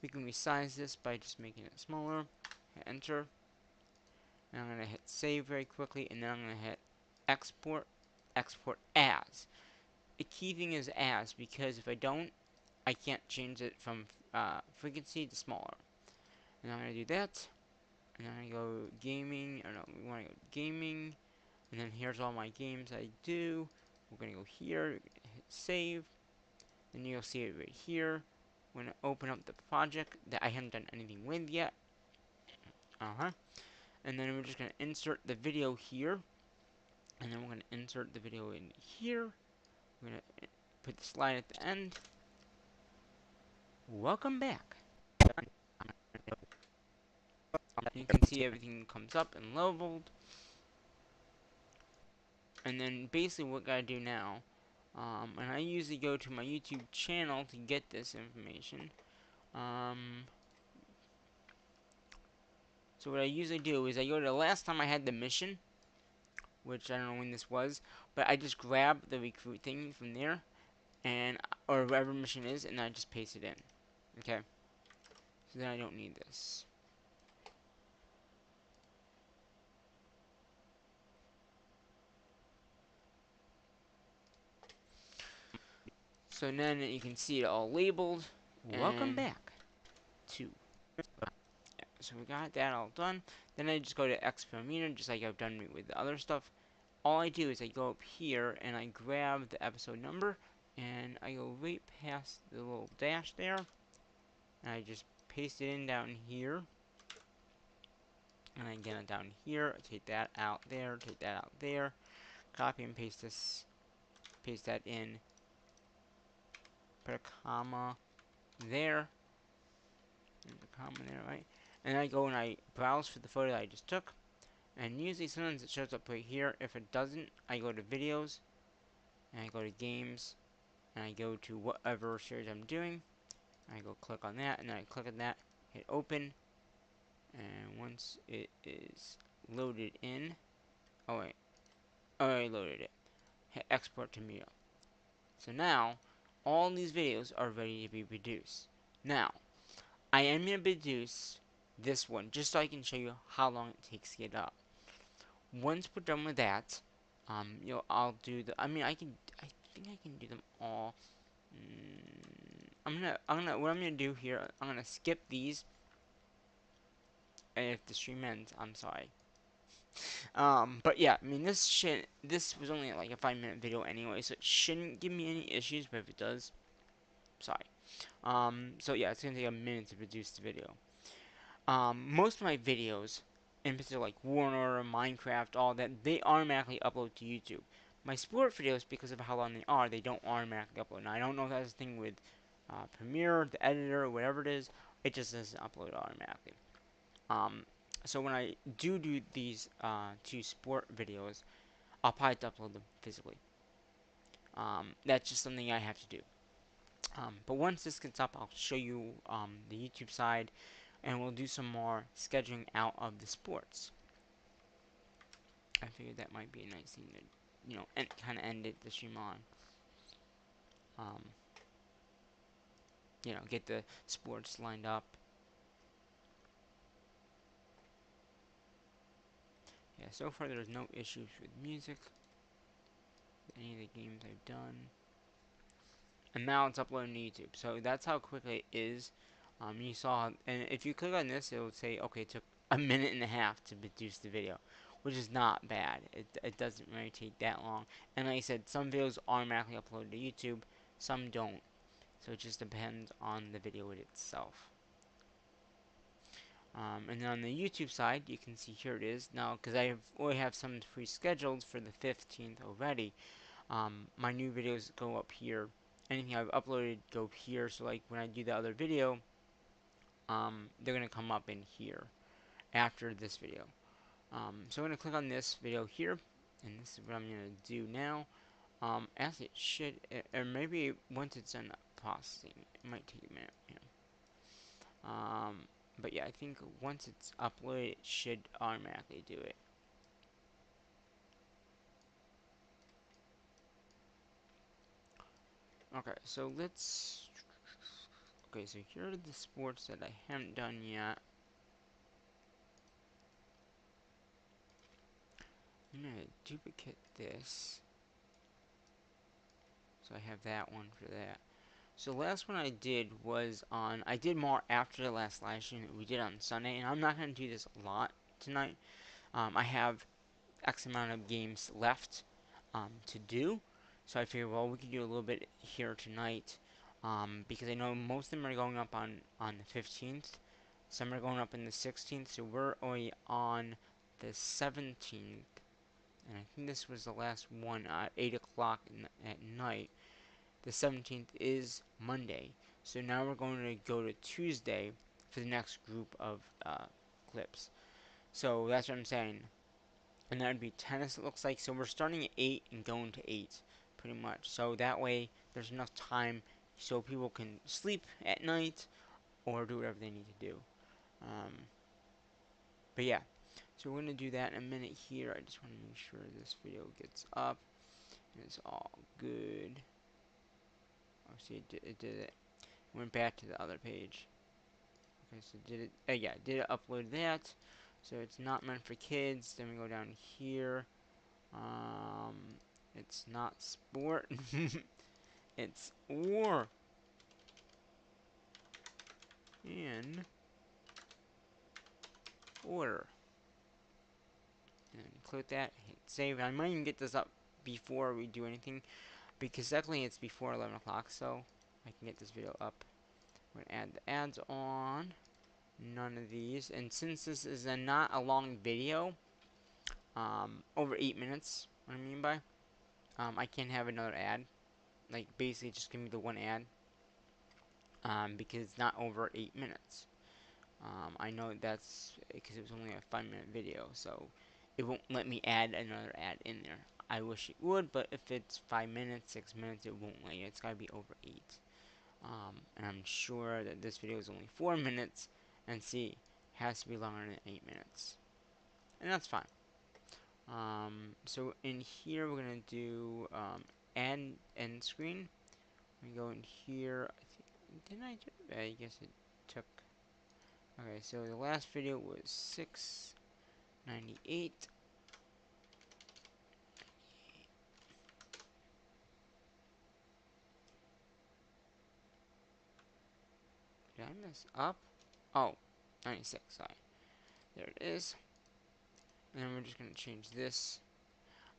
We can resize this by just making it smaller. Hit enter. And I'm gonna hit save very quickly, and then I'm gonna hit export. Export as. The key thing is as, because if I don't, I can't change it from frequency to smaller. And I'm gonna do that. And then I go gaming. Or no, we want to go gaming. And then here's all my games I do. We're gonna go here. Hit save. then you'll see it right here. We're going to open up the project that I haven't done anything with yet. And then we're just going to insert the video here. And then we're going to insert the video in here. We're going to put the slide at the end. Welcome back. You can see everything comes up and leveled. And then basically what I gotta do now, and I usually go to my YouTube channel to get this information. So what I usually do is I go to the last time I had the mission, which I don't know when this was, but I just grab the recruit thing from there, and or whatever mission is, and I just paste it in. Okay. So then I don't need this. So then you can see it all labeled. Welcome back to. So we got that all done. Then I just go to Expo Arena, just like I've done with the other stuff. All I do is I go up here and I grab the episode number and I go right past the little dash there. And I just paste it in down here. And I get it down here. I take that out there, take that out there. Copy and paste this. Paste that in. Put a comma there. There's a comma there, right? And I go and I browse for the photo that I just took. And usually sometimes it shows up right here. If it doesn't, I go to videos. And I go to games. And I go to whatever series I'm doing. I go click on that. And then I click on that. Hit open. And once it is loaded in. Oh wait. Oh, I loaded it. Hit export to media. So now, all these videos are ready to be produced. Now, I am going to produce this one. Just so I can show you how long it takes to get up. Once we're done with that, I'll do the. I mean, I think I can do them all. What I'm gonna do here. I'm gonna skip these, and if the stream ends, I'm sorry. But yeah, I mean, this was only like a 5-minute video anyway, so it shouldn't give me any issues. But if it does, sorry. So yeah, it's gonna take a minute to produce the video. Most of my videos, in particular like Warner, Minecraft, all that, they automatically upload to YouTube. My sport videos, because of how long they don't automatically upload. Now, I don't know if that's a thing with Premiere, the editor, or whatever it is. It just doesn't upload automatically. So when I do these two sport videos, I'll probably have to upload them physically. That's just something I have to do. But once this gets up, I'll show you the YouTube side, and we'll do some more scheduling out of the sports. I figured that might be a nice thing to, kind of end the stream on. Get the sports lined up. Yeah, so far there's no issues with music. Any of the games I've done. And now it's uploading to YouTube. So that's how quickly it is. You saw, and if you click on this, it will say, okay, it took a minute and a half to produce the video, which is not bad. It doesn't really take that long. And like I said, some videos automatically upload to YouTube, some don't. So it just depends on the video itself. And then on the YouTube side, you can see here it is. Now, because I already have some pre-scheduled for the 15th already, my new videos go up here. Anything I've uploaded go here. So like when I do the other video, they're going to come up in here after this video. So I'm going to click on this video here. And this is what I'm going to do now. As it should, or maybe once it's done processing, it might take a minute. But yeah, I think once it's uploaded, it should automatically do it. Okay, so let's. Okay, so here are the sports that I haven't done yet. I'm gonna duplicate this. So I have that one for that. So the last one I did was on. I did more after the last live stream that we did on Sunday, and I'm not gonna do this a lot tonight. I have X amount of games left to do. So I figured, well, we can do a little bit here tonight. Because I know most of them are going up on the 15th. Some are going up on the 16th, so we're only on the 17th. And I think this was the last one at 8 o'clock at night. The 17th is Monday. So now we're going to go to Tuesday for the next group of clips. So that's what I'm saying. And that would be tennis, it looks like. So we're starting at 8 and going to 8, pretty much. So that way there's enough time so people can sleep at night or do whatever they need to do. But yeah, so we're going to do that in a minute here. I just want to make sure this video gets up and it's all good. Oh, see, it did it. Went back to the other page. Okay, so did it, yeah, did it upload that. So it's not meant for kids. Then we go down here. Um, it's not sport. It's war. And order. And click that, hit save. I might even get this up before we do anything, because technically it's before 11 o'clock, so I can get this video up. I'm going to add the ads on. None of these. And since this is not a long video, over 8 minutes, what I mean by, I can't have another ad. Like, basically just give me the one ad, because it's not over 8 minutes. I know that's because it was only a 5-minute video, so it won't let me add another ad in there. I wish it would, but if it's 5 minutes, 6 minutes, it won't let you. It's gotta be over 8. And I'm sure that this video is only 4 minutes, and see, has to be longer than 8 minutes. And that's fine. So in here, we're gonna do end screen. We go in here. Didn't I do it? I guess it took. Okay, so the last video was 698. Did I mess up? Oh, 96, sorry. There it is. And then we're just going to change this.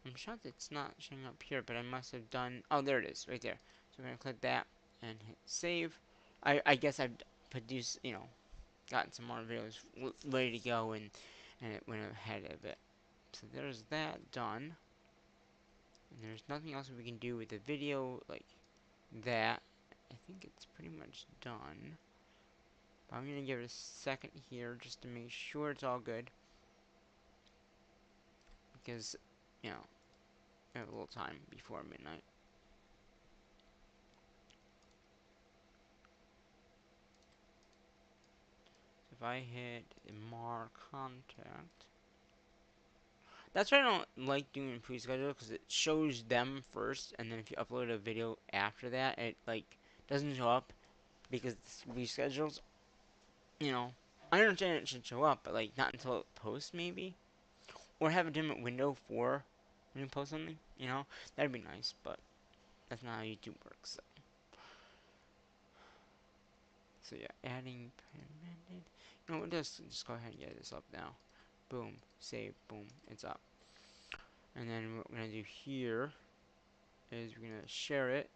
I'm shocked it's not showing up here, but I must have done... Oh, there it is, right there. So we're going to click that and hit save. I guess I've produced, gotten some more videos ready to go, and it went ahead of it. So there's that done. And there's nothing else we can do with the video like that. I think it's pretty much done. But I'm going to give it a second here just to make sure it's all good. Because, I have a little time before midnight. So if I hit Mar Contact. That's why I don't like doing pre-schedule, because it shows them first, and then if you upload a video after that, it, doesn't show up, because it's reschedules. I understand it should show up, but, not until it posts, maybe? Or have a different window for when you post something, That'd be nice, but that's not how YouTube works. So yeah, adding recommended. We'll just go ahead and get this up now. Boom, save, boom, it's up. And then what we're gonna do here is we're gonna share it,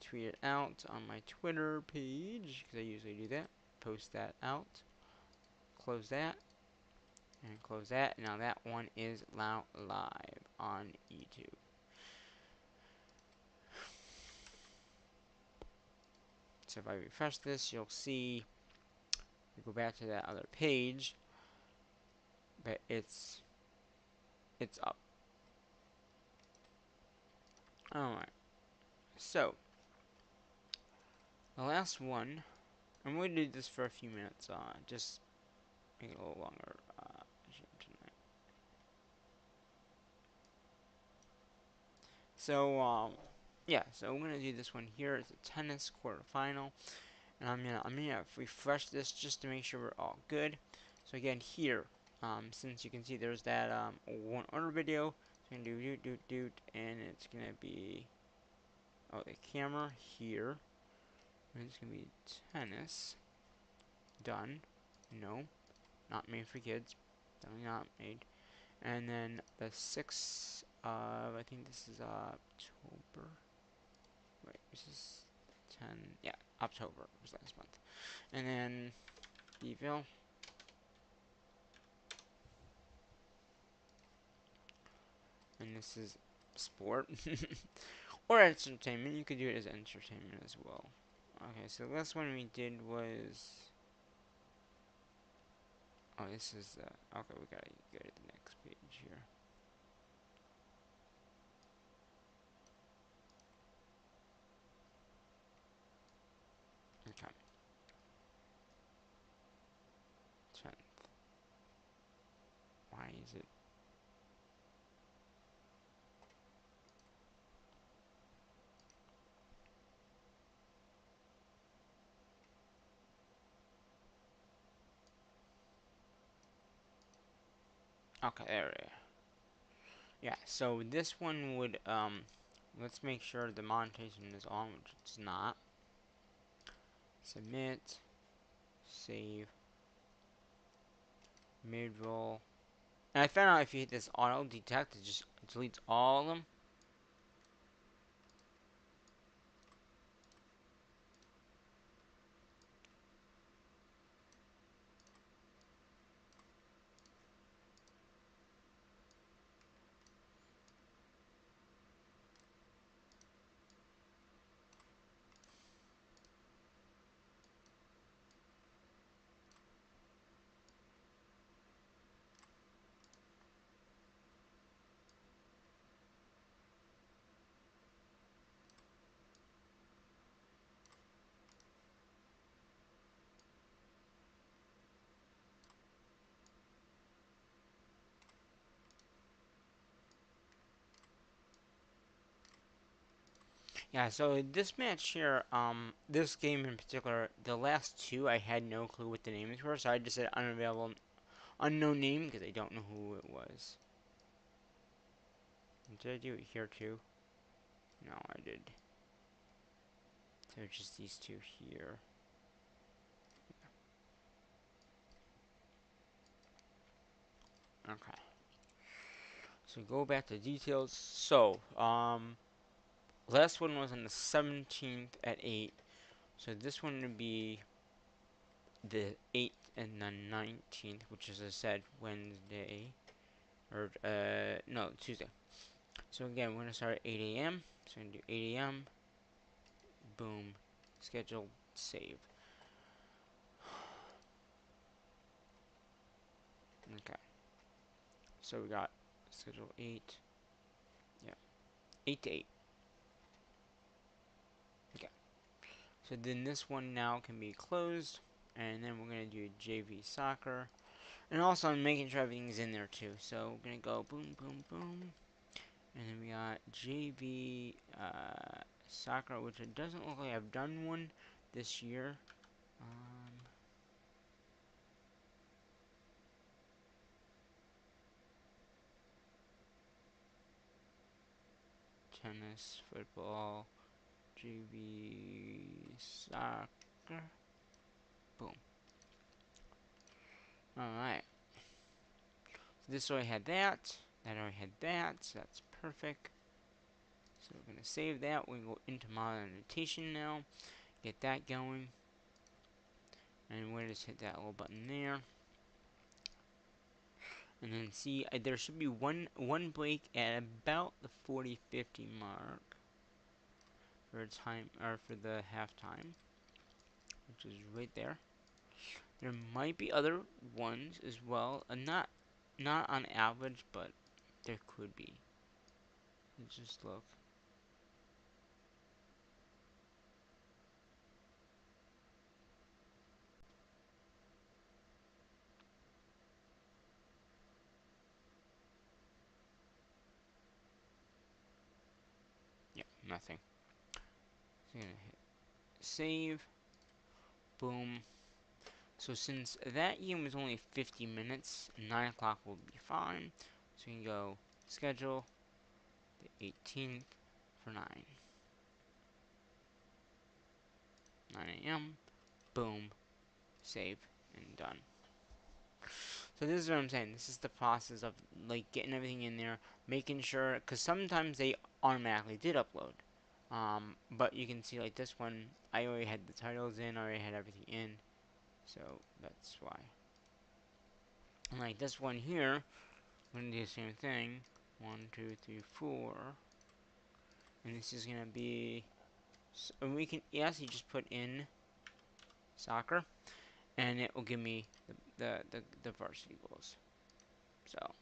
tweet it out on my Twitter page, because I usually do that. Post that out, close that, and close that. Now that one is now live on YouTube. So if I refresh this, you'll see, we go back to that other page, but it's up. Alright, so the last one, I'm going to do this for a few minutes, just make it a little longer. So, yeah, so I'm going to do this one here. It's a tennis quarterfinal, and I'm gonna refresh this just to make sure we're all good. So again, here, since you can see there's that one other video, so I'm gonna do, and it's gonna be, the camera here, and it's gonna be tennis. Done. No, not made for kids. Definitely not made. And then the 6th of, I think this is October. Wait, this is 10, yeah, October was last month. And then Evil. And this is sport. Or entertainment. You could do it as entertainment as well. Okay, so the last one we did was... Oh, this is... okay, we gotta go to the next page here. Okay. 10th. Why is it... Okay, there we are. Yeah, so this one would, let's make sure the monetization is on, which it's not. Submit, save, mid-roll. And I found out if you hit this auto detect, it just deletes all of them. Yeah, so this match here, this game in particular, the last two, I had no clue what the names were, so I just said unavailable, unknown name, because I don't know who it was. Did I do it here too? No, I did. So just these two here. Okay. So go back to details. So, last one was on the 17th at 8. So this one would be the 8th and the 19th, which is, as I said, Wednesday. Or, no, Tuesday. So again, we're going to start at 8 a.m. So we're going to do 8 a.m. Boom. Schedule, save. Okay. So we got schedule 8. Yeah. 8 to 8. Okay. So then this one now can be closed. And then we're going to do JV soccer. And also I'm making sure everything's in there too. So we're going to go boom, boom, boom. And then we got JV soccer, which it doesn't look like I've done one this year. Tennis, football, JV soccer. Boom. Alright. So this already had that. That already had that. So that's perfect. So we're going to save that. We go into modern annotation now. Get that going. And we'll just hit that little button there. And then see, there should be one break at about the 40-50 mark for time, or for the halftime, which is right there. There might be other ones as well, not on average, but there could be. Let's just look. Yeah, nothing. So I'm gonna hit save. Boom. So since that game was only 50 minutes, 9 o'clock will be fine. So we can go schedule the 18th for 9. 9 a.m. Boom. Save. And done. So this is what I'm saying. This is the process of like getting everything in there, making sure, because sometimes they automatically did upload. But you can see like this one, I already had the titles in, I already had everything in, so that's why. And like this one here, I'm gonna do the same thing. 1, 2, 3, 4, and this is gonna be. And we can yes, you just put in soccer, and it will give me the varsity goals. So,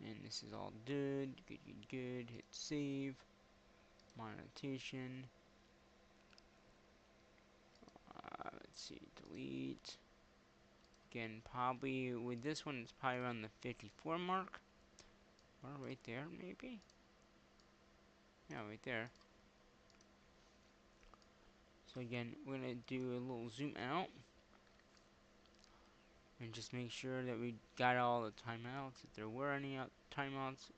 and this is all good, good. Hit save, monetization. Let's see, delete. Again, probably with this one, it's probably around the 54 mark, or right there, maybe. Yeah, right there. So again, we're gonna do a little zoom out. And just make sure that we got all the timeouts. If there were any timeouts,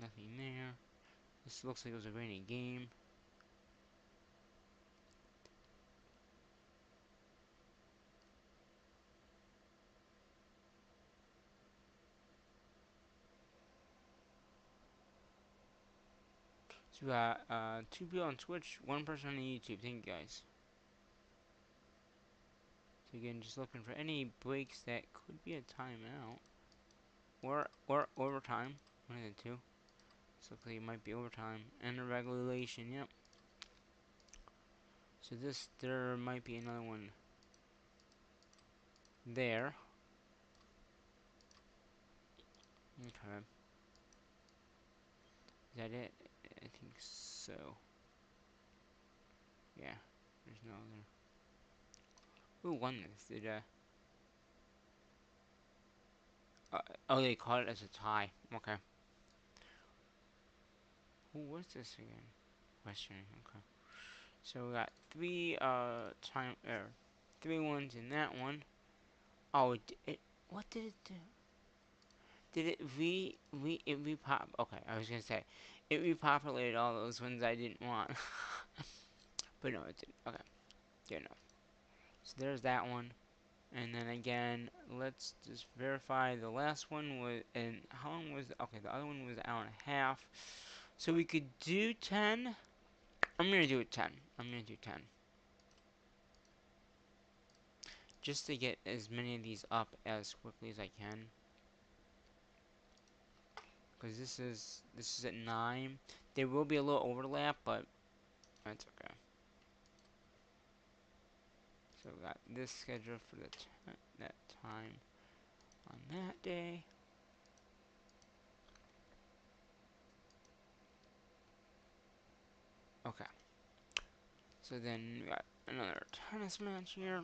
nothing there. This looks like it was a rainy game. So we got 2 people on Twitch, 1 person on YouTube. Thank you guys. So again, just looking for any breaks that could be a timeout or overtime. One of the two. This looks like it might be overtime and a regulation. Yep. So there might be another one there. Okay. Is that it? I think so. Yeah. There's no other. Who won this? Oh, they called it as a tie. Okay. Who was this again? Western. Okay. So we got 3 3 ones in that one. Oh, what did it do? Did it it repop? Okay, I was gonna say it repopulated all those ones I didn't want, but no, it didn't. Okay, good enough. So there's that one, and then again, let's just verify the last one was. And how long was? Okay, the other one was an hour and a half. So we could do 10. I'm gonna do it 10. I'm gonna do 10. Just to get as many of these up as quickly as I can. Because this is at 9. There will be a little overlap, but that's okay. So we got this scheduled for that time on that day. Okay. So then we got another tennis match here.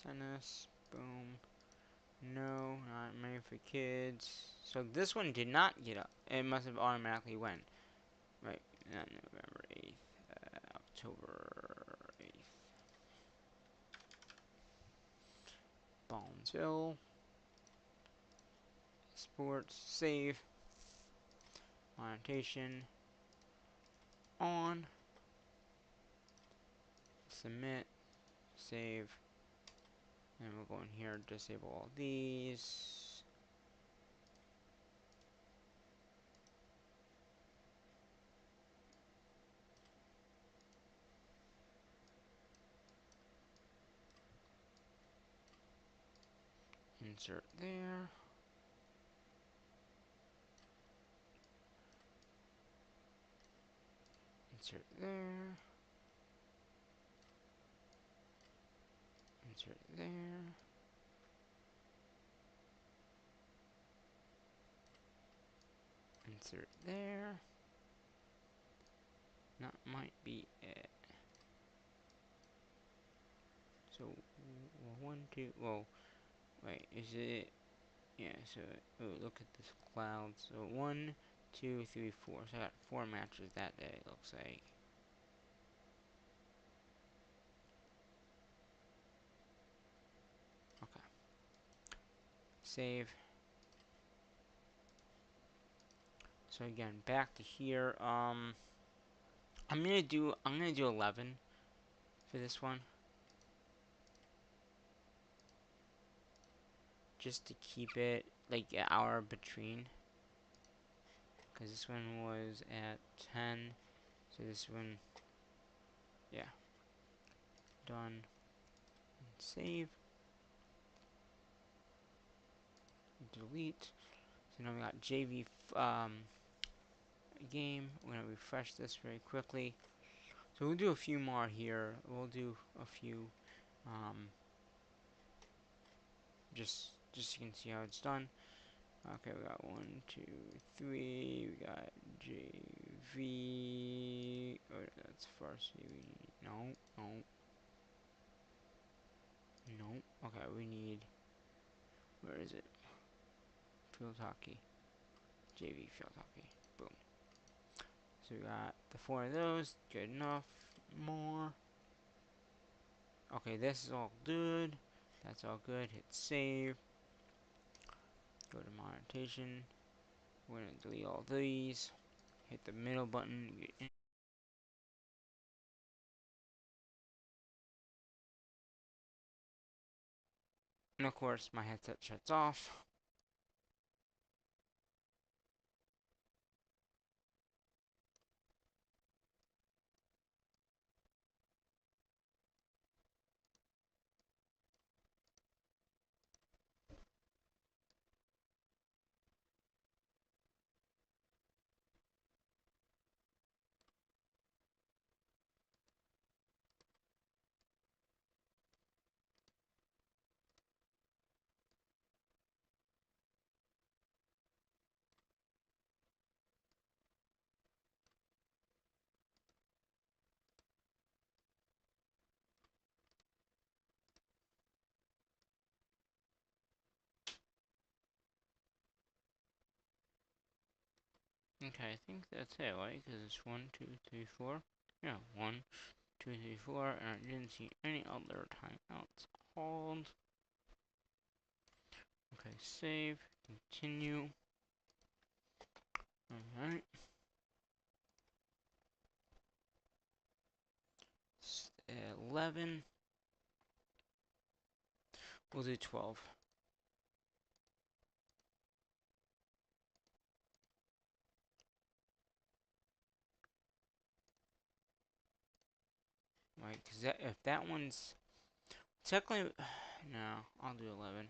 Tennis. Boom. No, not made for kids. So this one did not get up. It must have automatically went. Right. November 8th. October 8th. Ballsville. Sports. Save. Monetization. On. Submit. Save. And we'll go in here, disable all these. Insert there. Insert there. Insert there. Insert there. That might be it. So, 1, 2, whoa, wait, is it, yeah, so, oh, look at this cloud. So, 1, 2, 3, 4. So I got 4 matches that day, it looks like. Okay. Save. So again, back to here. I'm gonna do 11 for this one. just to keep it like an hour between. Because this one was at 10. So this one, yeah. Done. Save. Delete. So now we got JV game. We're going to refresh this very quickly. So we'll do a few more here. We'll do a few, just so you can see how it's done. Okay, we got 1, 2, 3. We got JV. Oh, that's first. No, no, no. Okay, we need. Where is it? Field hockey. JV field hockey. Boom. So we got the 4 of those. Good enough. More. Okay, this is all good. That's all good. Hit save. Go to monetization. We're gonna delete all these. Hit the middle button. And of course, my headset shuts off. Okay, I think that's it, right? Because it's 1, 2, 3, 4. Yeah, 1, 2, 3, 4. And I didn't see any other timeouts called. Okay, save. Continue. Alright. 11. We'll do 12. Right, because if that one's technically, no, I'll do 11.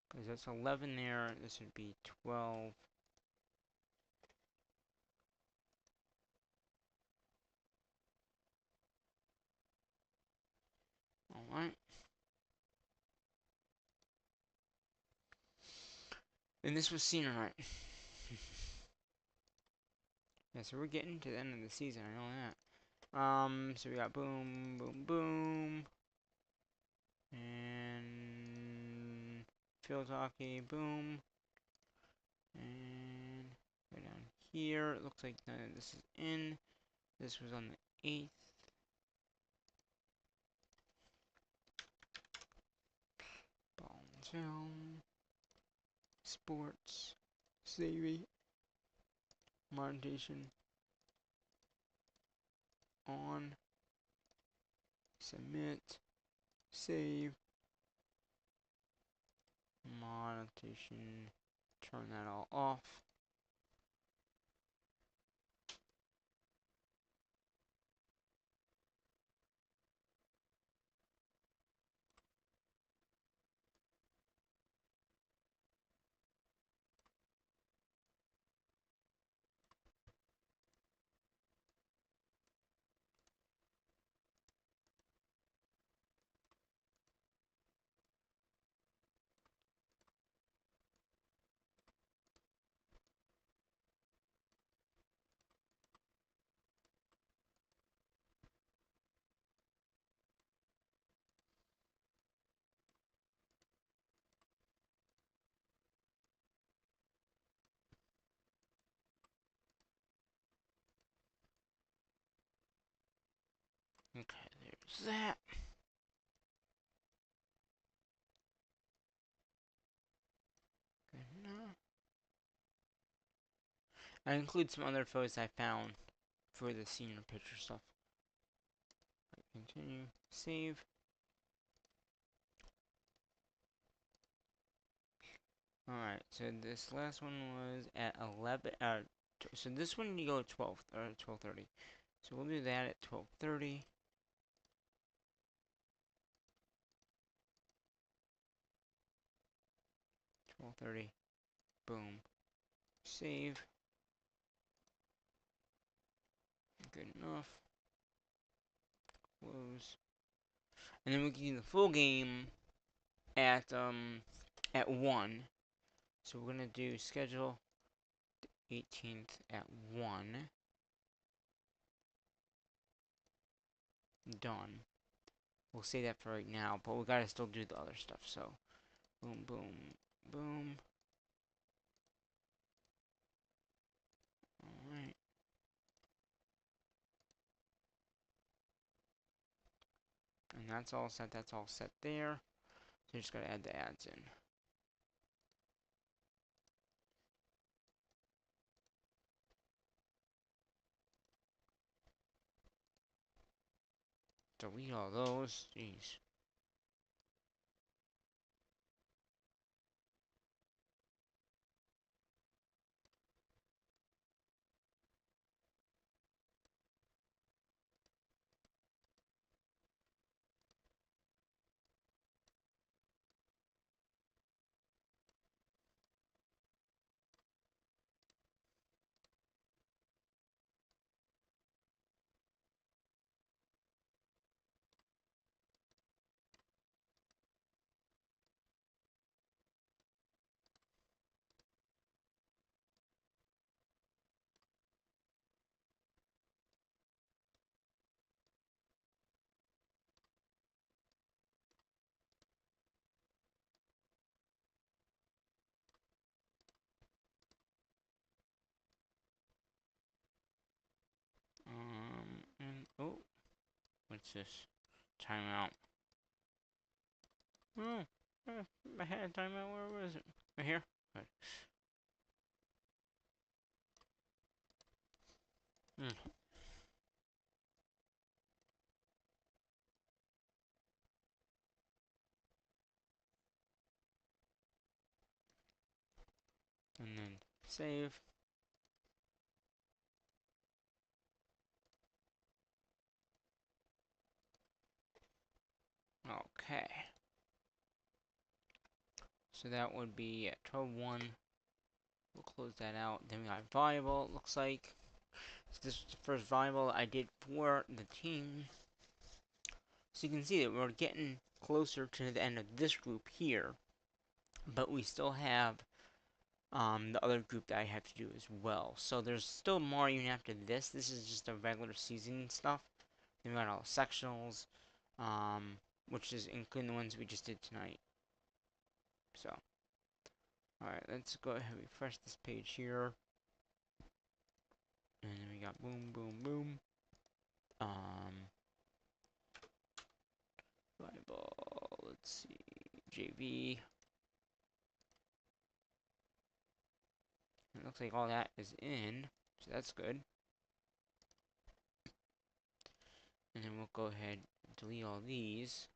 Because that's 11 there. This would be 12. Alright. And this was seen right. Yeah, so we're getting to the end of the season, I know that. So we got boom, boom, boom. And field hockey, boom. And go down here. It looks like none of this is in. This was on the 8th. Ball and film. Sports. Saving. Monetization. On. Submit. Save. Monetization. Turn that all off. Okay, there's that. Good enough. I include some other photos I found for the senior picture stuff. Continue. Save. Alright, so this last one was at 11, so this one you go at 12, or 12:30. So we'll do that at 12:30. 12:30. Boom. Save. Good enough. Close. And then we can do the full game at 1. So we're gonna do schedule 18th at 1. Done. We'll say that for right now, but we gotta still do the other stuff. So boom, boom, boom. Alright. And that's all set there. So you just gotta add the ads in. Delete all those. Jeez. And oh, what's this? Timeout. Oh, I had a timeout. Where was it? Right here. Good. Hmm. And then save. Okay. So that would be at 12:01. We'll close that out. Then we got viable, it looks like. So this is the first viable I did for the team. So you can see that we're getting closer to the end of this group here. But we still have the other group that I have to do as well. So there's still more even after this. This is just the regular season stuff. Then we got all the sectionals, which is including the ones we just did tonight. So, alright, let's go ahead and refresh this page here. And then we got boom, boom, boom. Bible, let's see, JV. It looks like all that is in, so that's good. And then we'll go ahead and delete all these.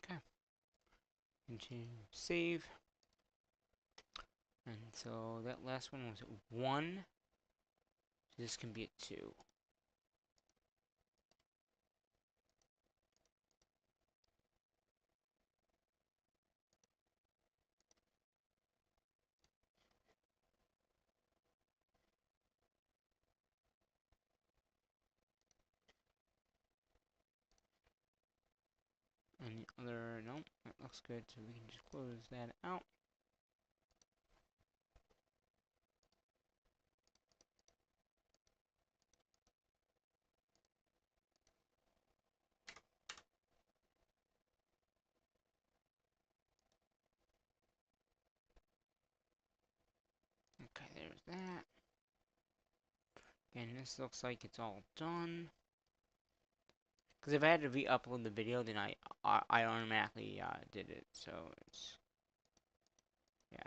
Okay. Continue, save. And so that last one was at 1. So this can be at 2. Alright, no, that looks good, so we can just close that out. Okay, there's that. And this looks like it's all done. Because if I had to re-upload the video, then I automatically did it. So it's, yeah.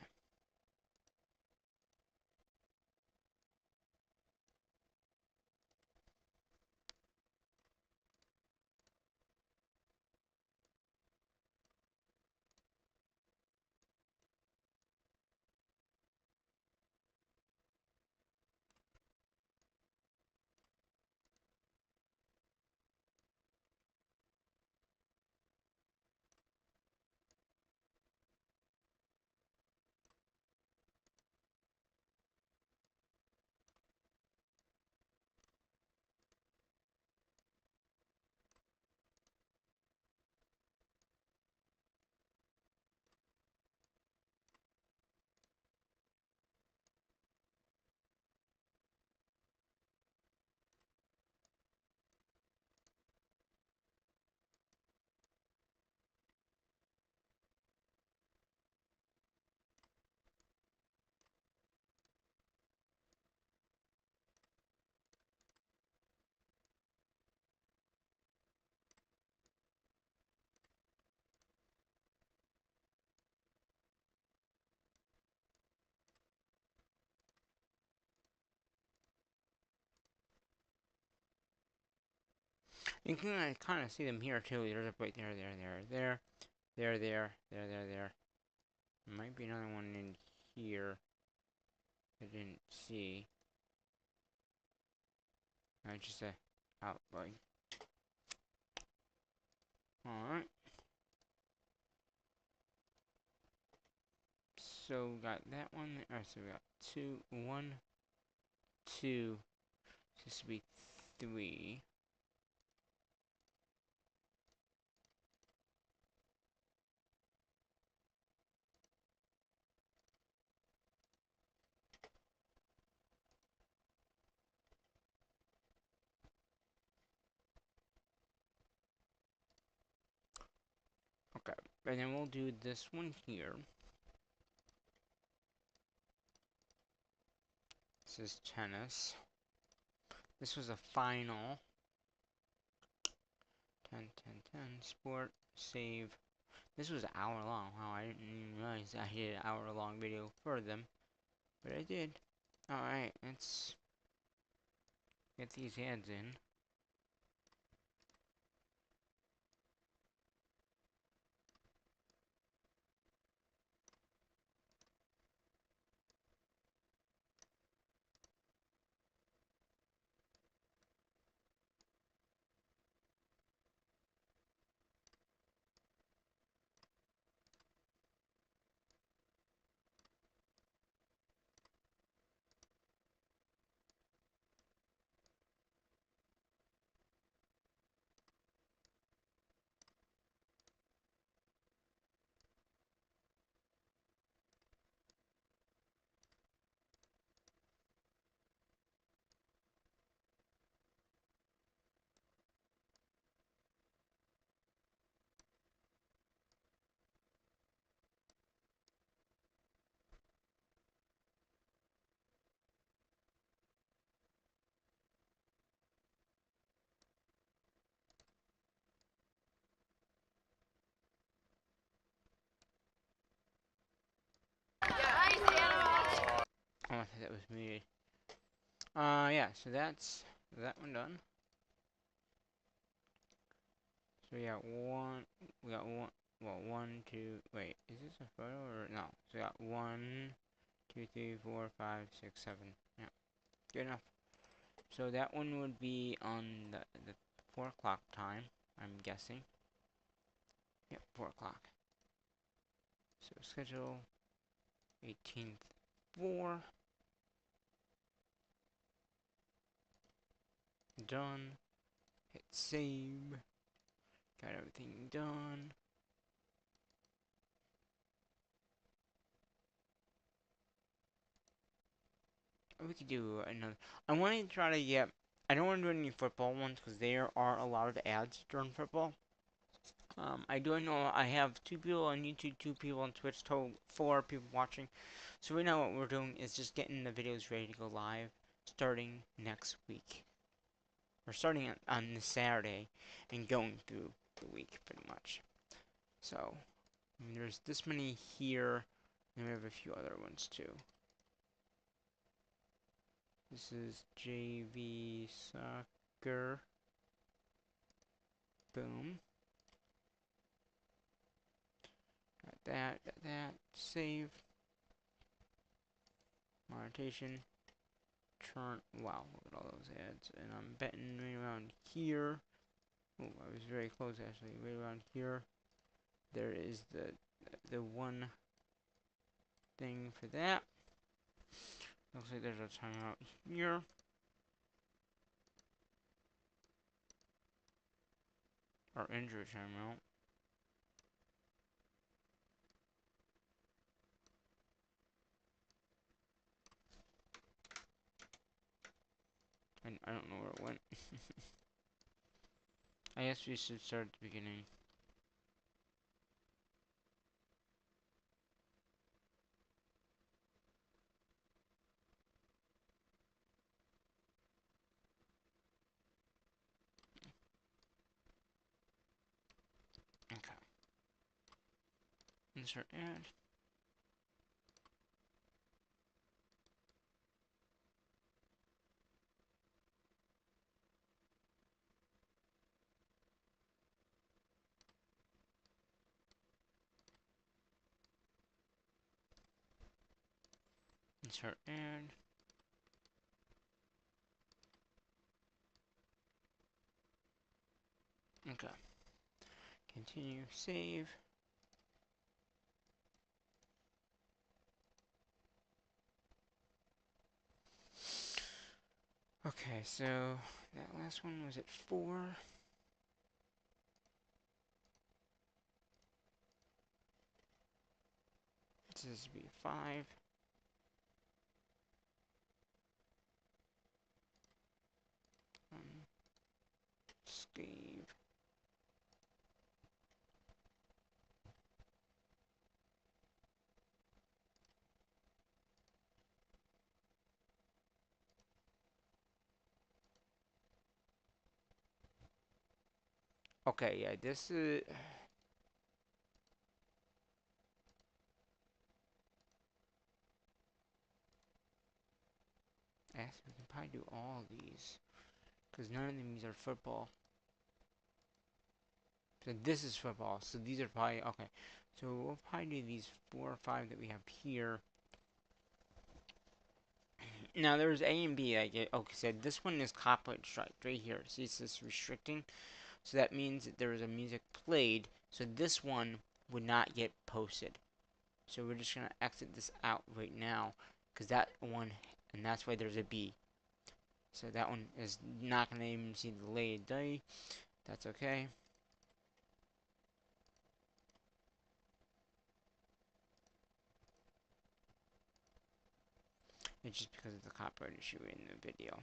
You can kind of see them here too. There's a right there. There. Might be another one in here I didn't see. I just outline. Alright. So we got that one. Alright, so we got two, one, two. This would be three. Okay, and then we'll do this one here. This is tennis. This was a final. 10, 10, 10. Sport. Save. This was an hour long. Wow, I didn't even realize I did an hour long video for them. But I did. Alright, let's get these ads in. Oh, I think that was me. Yeah, so that's that one done. So we got one, well, one, two, wait, is this a photo or, no, so we got 1, 2, 3, 4, 5, 6, 7, yeah, good enough. So that one would be on the 4 o'clock time, I'm guessing. Yep, 4 o'clock. So schedule 18th, 4. Done. Hit save. Got everything done. we could do another. I want to try to get. I don't want to do any football ones because there are a lot of ads during football. I do know I have 2 people on YouTube, 2 people on Twitch, total 4 people watching. So right now what we're doing is just getting the videos ready to go live starting next week. We're starting on this Saturday and going through the week pretty much. So there's this many here, and we have a few other ones too. This is JV Soccer. Boom. Got that. Save. Monetization. Turn. Wow, look at all those ads. And I'm betting right around here. Oh, I was very close actually. Right around here. There is the one thing for that. Looks like there's a timeout here. Or injury timeout. And I don't know where it went. I guess we should start at the beginning. Okay. Insert ad. Insert ad. Okay. Continue. Save. Okay, so that last one was at 4. This is be 5. Save. Okay, yeah, this is. Actually, we can probably do all of these. Because none of these are football. So this is football. So these are probably. Okay. So we'll probably do these 4 or 5 that we have here. Now there's A and B. I get. Okay, so this one is copyright strike right here. See, it says restricting. So that means that there is a music played. So this one would not get posted. So we're just going to exit this out right now. Because that one, and that's why there's a B. So that one is not going to even see the delayed day. That's okay. It's just because of the copyright issue in the video.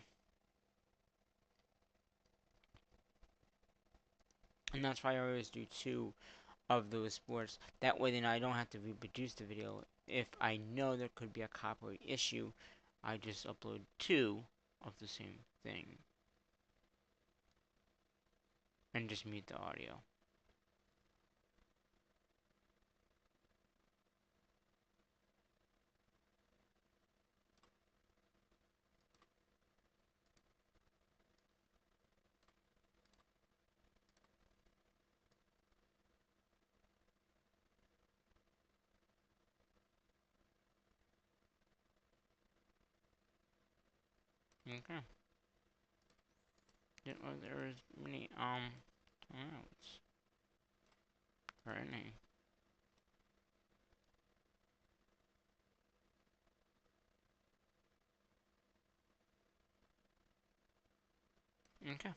And that's why I always do 2 of those sports. That way then I don't have to reproduce the video. If I know there could be a copyright issue, I just upload 2 of the same thing. And just mute the audio. Okay. Didn't know there was many timeouts or any. Okay.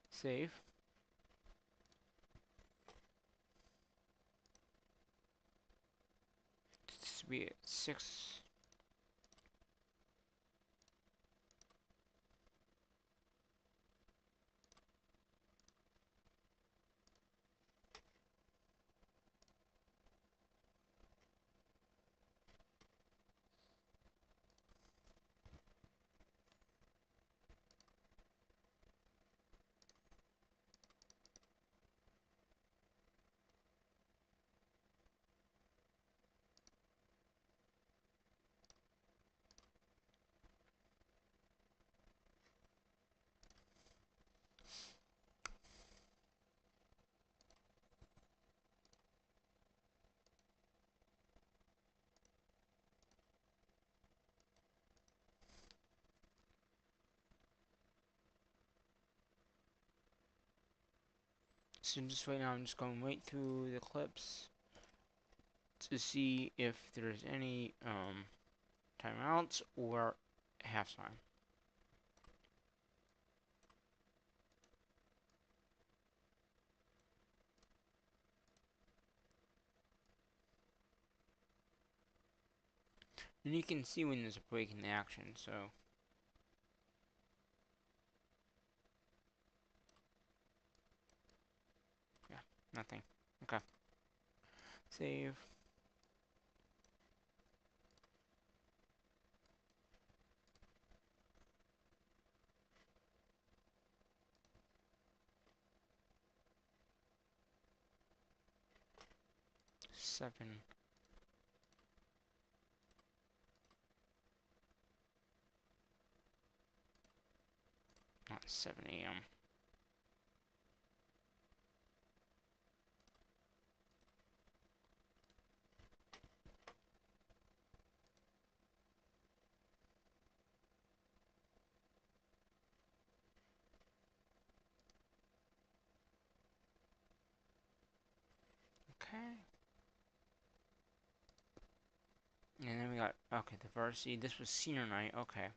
Save. This will be at 6. So just right now, I'm just going right through the clips to see if there's any timeouts or halftime. And you can see when there's a break in the action, so. Yeah, nothing. Okay. Save. Seven. Not 7 a.m. Okay. And then we got, okay, the varsity. This was senior night. Okay.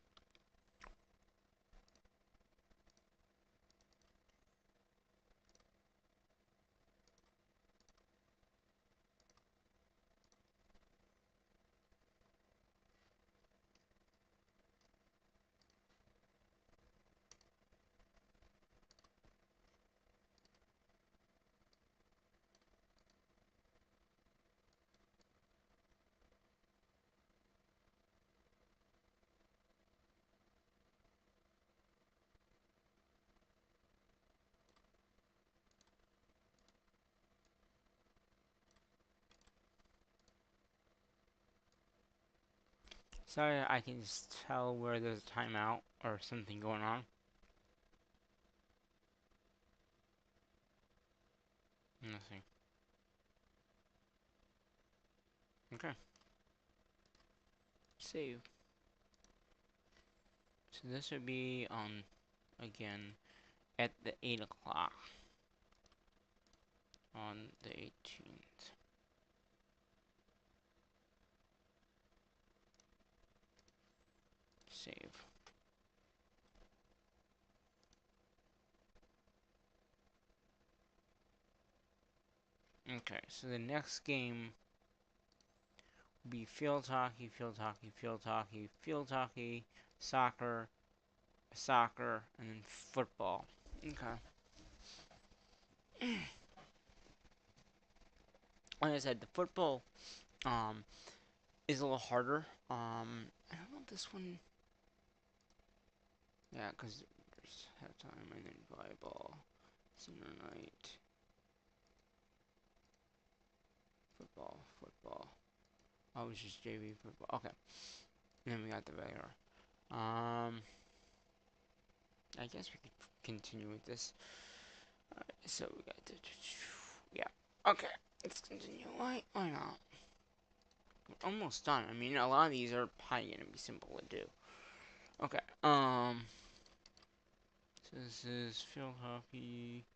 So I can just tell where there's a timeout or something going on. Nothing. Okay. Save. So this would be on, again, at the 8 o'clock on the 18th. Save. Okay, so the next game will be field hockey, field hockey, field hockey, field hockey, soccer, soccer, and then football. Okay. Like I said, the football is a little harder. I don't know if this one. Yeah, because there's halftime and then volleyball, senior night, football. Oh, it was just JV football. Okay. And then we got the regular. I guess we could continue with this. Alright, so we got the. Yeah. Okay. Let's continue. Why not? We're almost done. I mean, a lot of these are probably gonna be simple to do. Okay. So this is field hockey.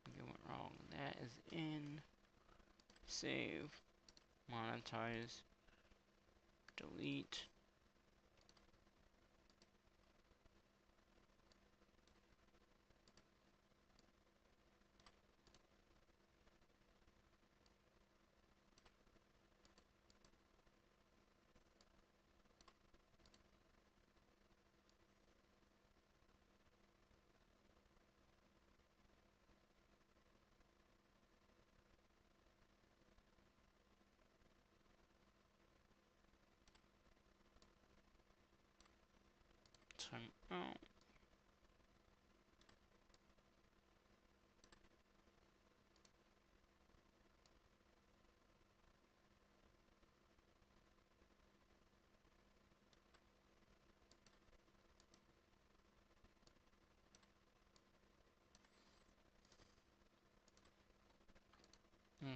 Okay, went wrong. That is in. Save. Monetize. Delete. Time out.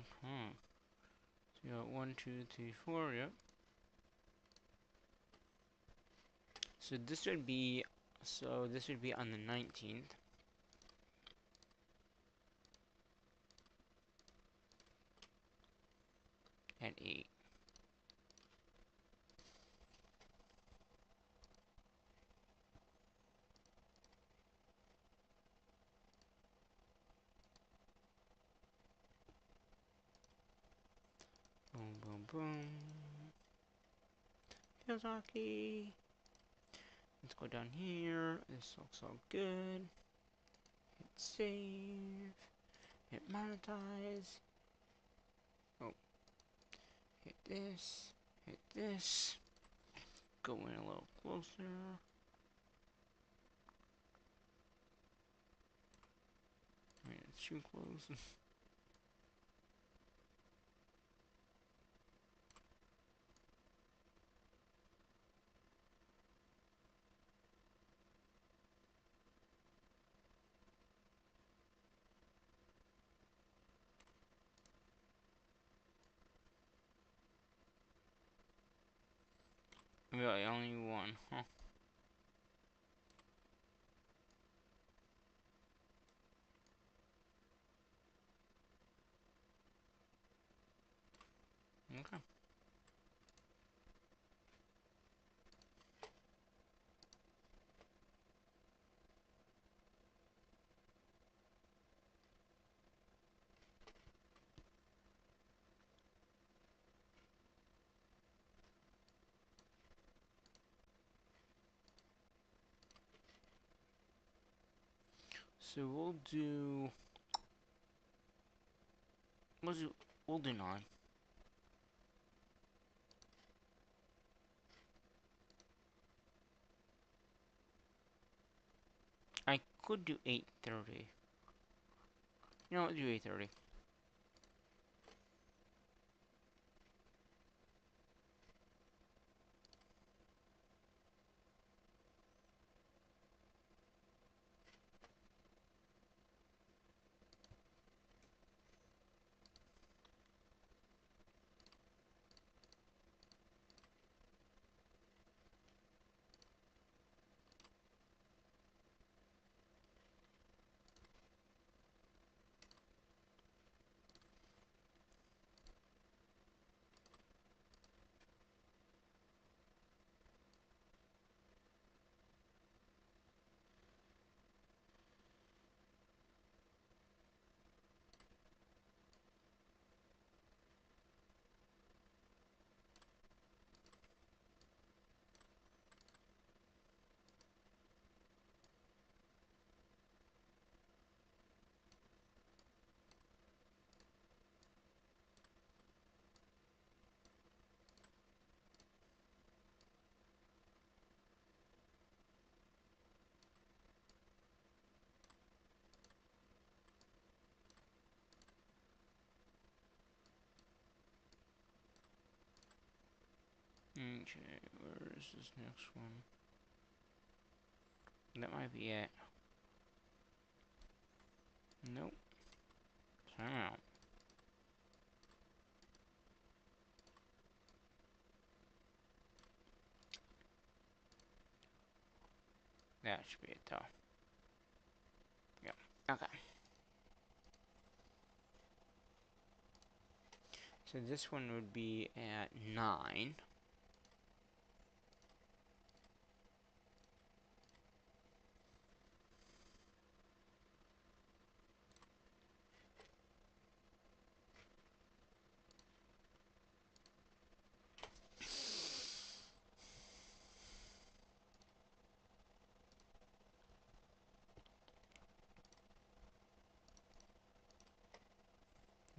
So you got 1, 2, 3, 4. Yep. So this would be So this would be on the 19th. At 8. Boom, boom, boom. Miyazaki. Let's go down here. This looks all good. Hit save. Hit monetize. Oh. Hit this. Hit this. Go in a little closer. I mean, it's too close. Really, only one, huh? Okay. So we'll do, we'll do 9. I could do 8:30. You know what, do 8:30. Okay, where is this next one? That might be it. Nope. Time out. That should be it though. Yep. Okay. So this one would be at 9.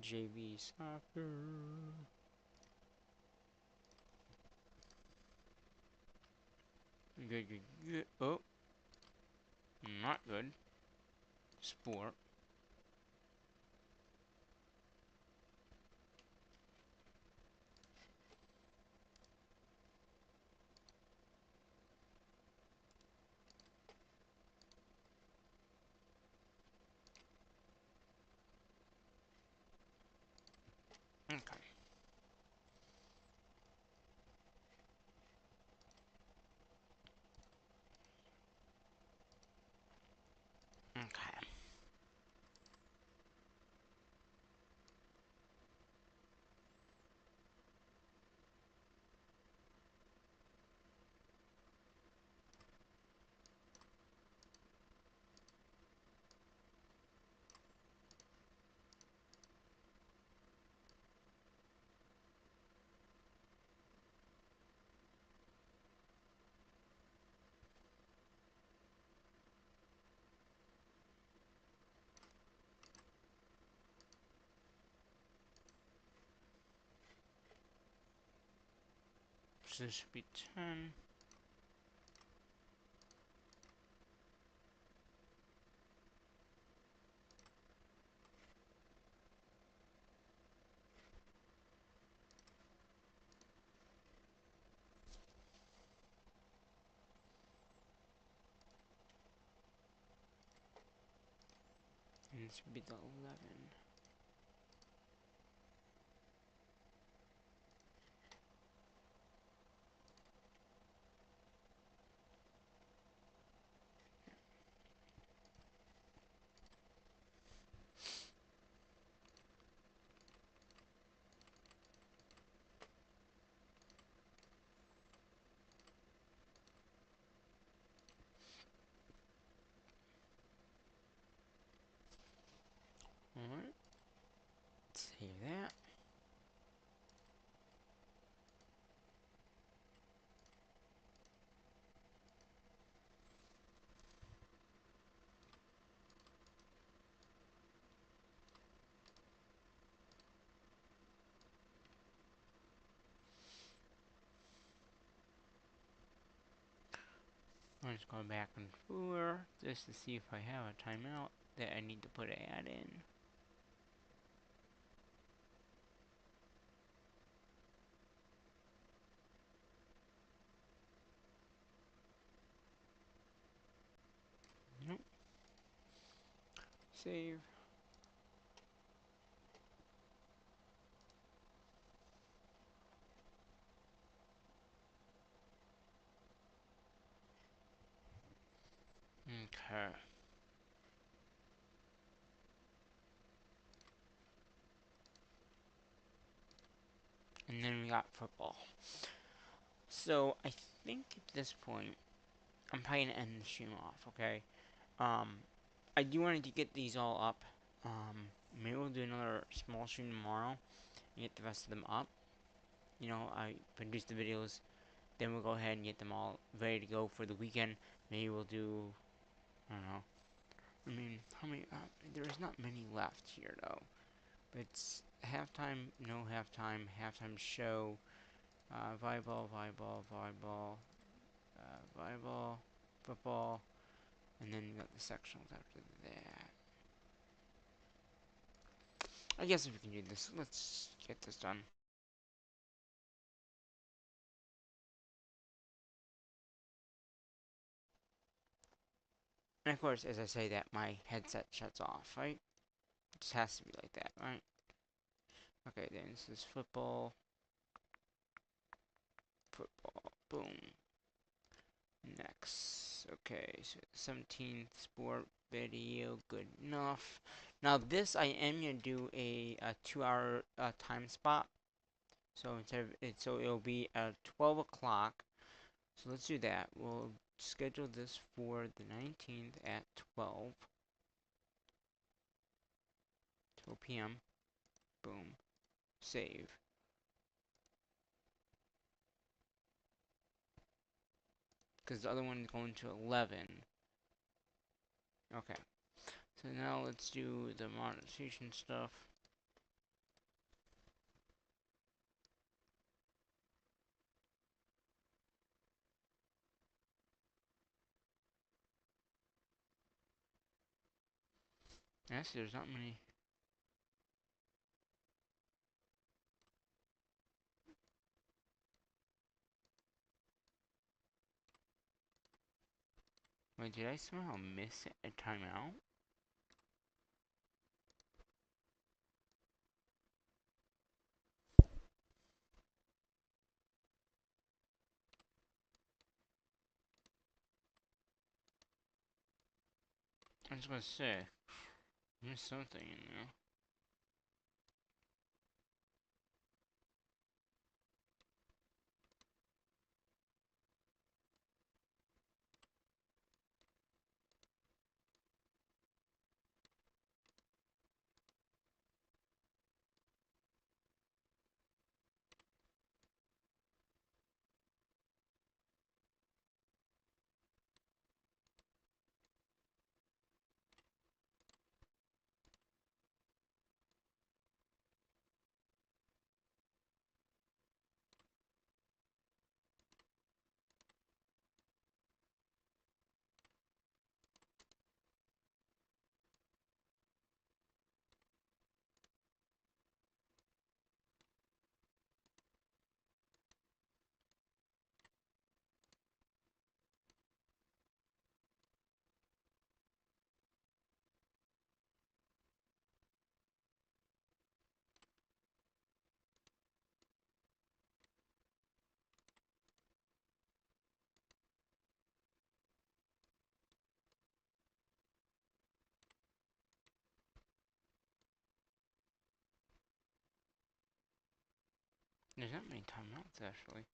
JV soccer. Good, good, good. Oh, not good. Sport. Okay. Okay. So this should be 10. And this would be the 11. Alright. Save that. I'm just going back and forth just to see if I have a timeout that I need to put an ad in. Nope. Save. Okay. And then we got football. So I think at this point, I'm probably gonna end the stream off, okay? I do want to get these all up. Maybe we'll do another small stream tomorrow and get the rest of them up. You know, I produce the videos, then we'll go ahead and get them all ready to go for the weekend. Maybe we'll do, I don't know. I mean, how many? There's not many left here though. But it's halftime, no halftime, halftime show, volleyball, volleyball, volleyball, volleyball, football, and then you got the sectionals after that. I guess if we can do this, let's get this done. And of course, as I say that, my headset shuts off, right? It just has to be like that, right? Okay, then this is football. Football. Boom. Next. Okay, so 17th sport video, good enough. Now this I am gonna do a 2 hour time spot. So instead of it, so it'll be at 12 o'clock. So let's do that. We'll schedule this for the 19th at 12 p.m. Boom. Save. Because the other one is going to 11. Okay. So now let's do the monetization stuff. Yes, there's not many. Wait, did I somehow miss a timeout? I was gonna say, there's something in there. There's not many timeouts, actually.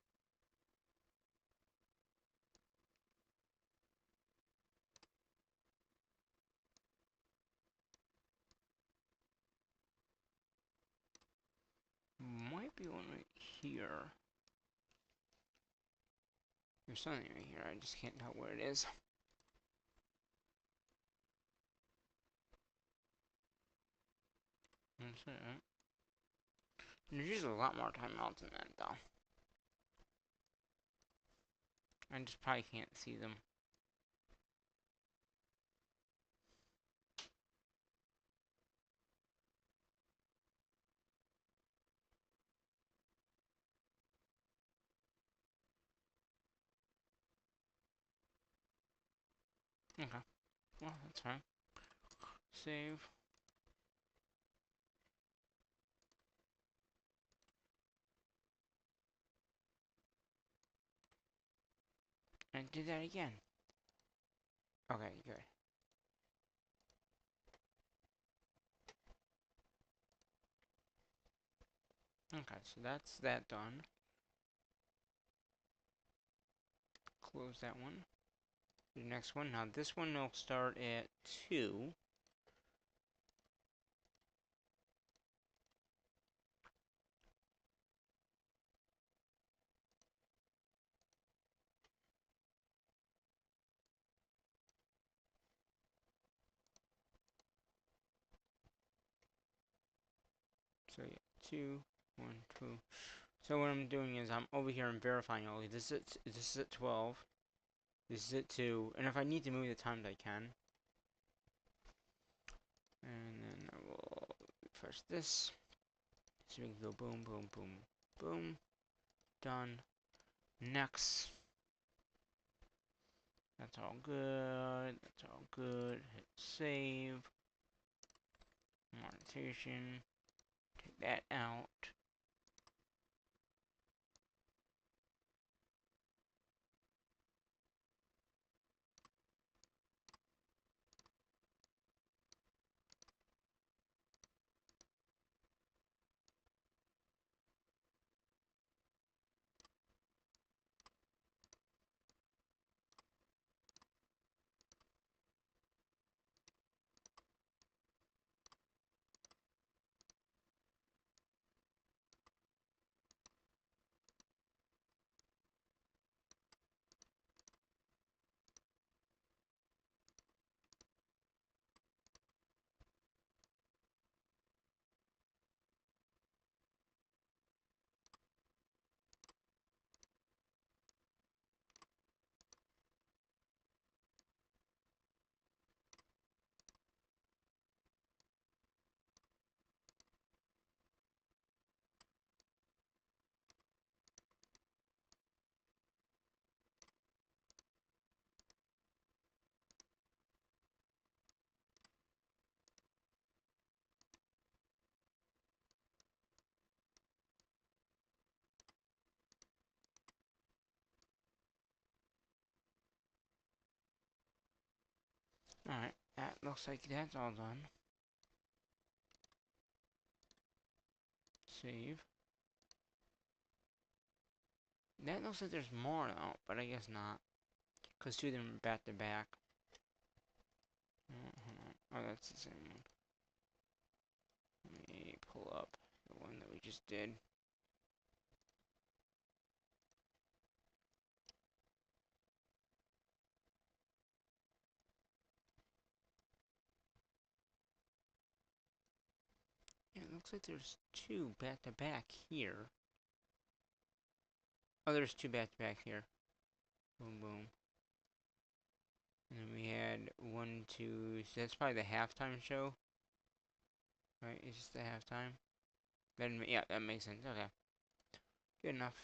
Might be one right here. There's something right here, I just can't tell where it is. That's it. There's usually a lot more timeouts than that, though. I just probably can't see them. Okay. Well, that's fine. Save. And do that again. Okay, good. Okay, so that's that done. Close that one. The next one. Now this one will start at 2. So yeah, 2, 1, 2. So what I'm doing is I'm over here and verifying all this is at 12. This is at 2. And if I need to move the times, I can. And then I will refresh this. So we can go boom, boom, boom, boom. Done. Next. That's all good. That's all good. Hit save. Monetization. Take that out. Alright, that looks like that's all done. Save. That looks like there's more though, but I guess not. Because two of them are back to back. Hold on. Oh, that's the same one. Let me pull up the one that we just did. Yeah, it looks like there's two back to back here. Oh, there's two back to back here. Boom, boom. And then we had 1, 2. So that's probably the halftime show, right? It's just the halftime. Then yeah, that makes sense. Okay, good enough.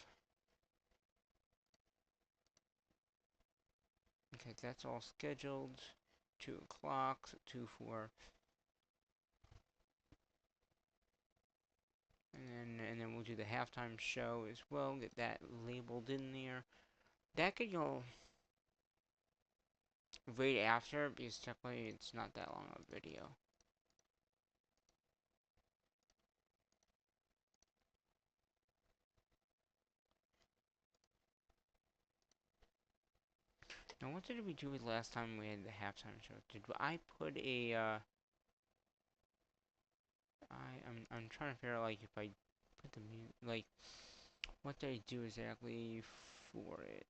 Okay, that's all scheduled. 2 o'clock, so 2, 4. And then we'll do the halftime show as well. Get that labeled in there. That could go right after because technically it's not that long of a video. Now, what did we do last time we had the halftime show? Did I put a I'm trying to figure out like if I put the like what did I do exactly for it?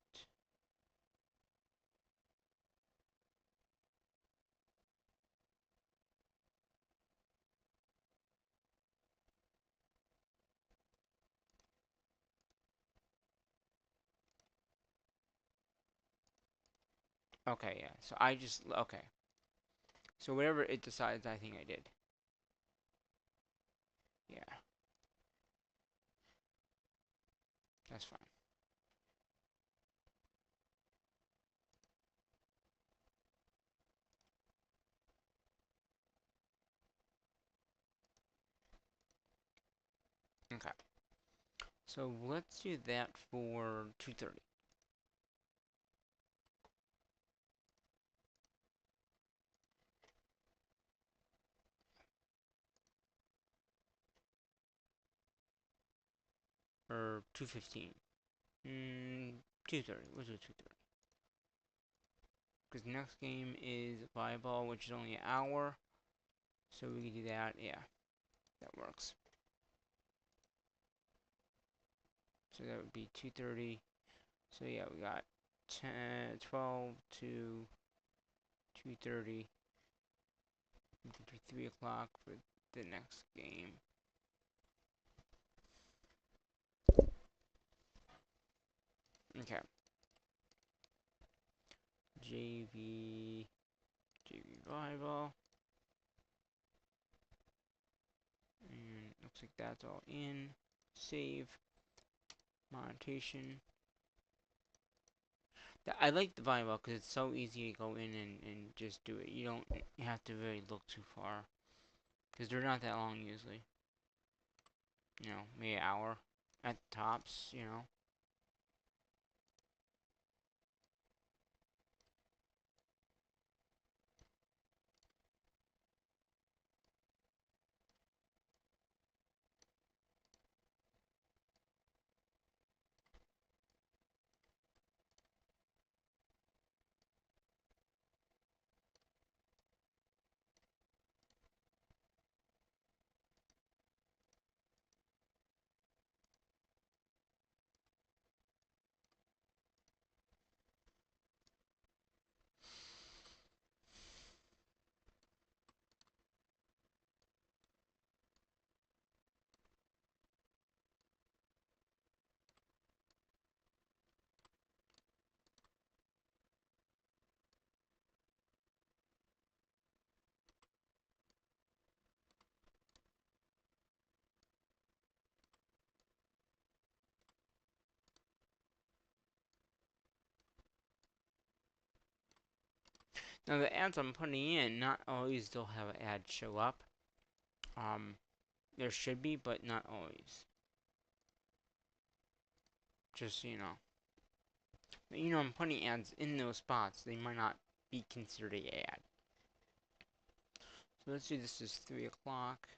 Okay, yeah. So I just okay. So whatever it decides, I think I did. Yeah, that's fine. Okay. So let's do that for 2:30. Or 2:15. 2:30. We'll do 2:30. Because next game is volleyball, which is only an hour. So we can do that. Yeah, that works. So that would be 2:30. So yeah, we got 10, 12 to 2:30. We can do 3 o'clock for the next game. Okay. JV volleyball. And looks like that's all in. Save. Monetization. I like the volleyball because it's so easy to go in and just do it. You don't have to really look too far. Because they're not that long usually. You know, maybe an hour at the tops, you know. Now the ads I'm putting in, not always they'll have an ad show up. There should be, but not always. Just so you know. You know, I'm putting ads in those spots. They might not be considered an ad. So let's do this as 3 o'clock.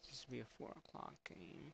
This will be a 4 o'clock game.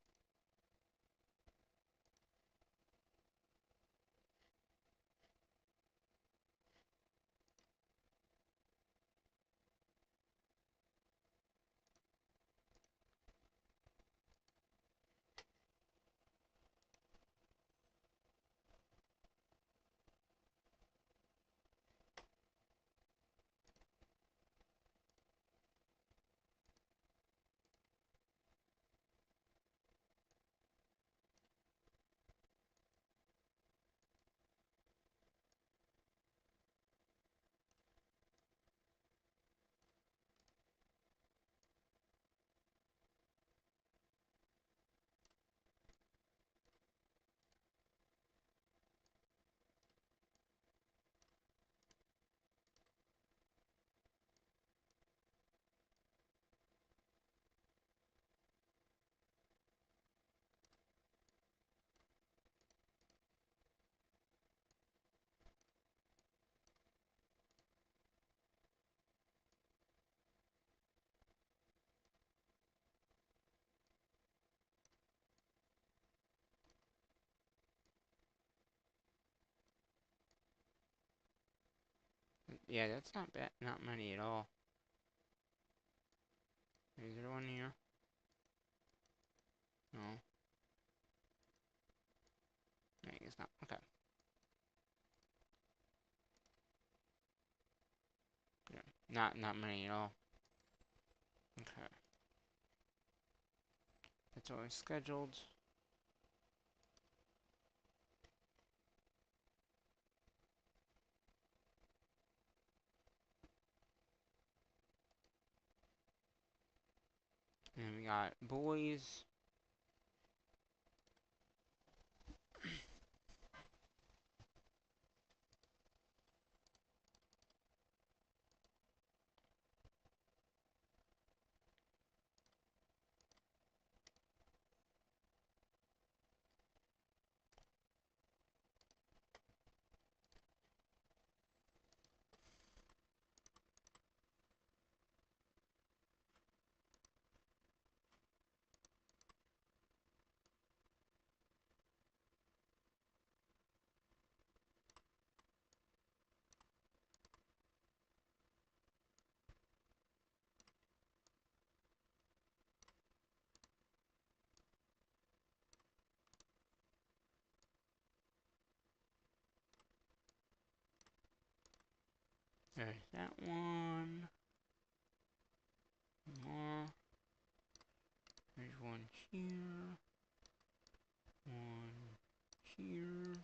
Yeah, that's not bad. Not many at all. Is there one here? No. I guess not. Okay. Yeah. Not many at all. Okay. That's always scheduled. And we got boys. There's that one. More. There's one here. One here.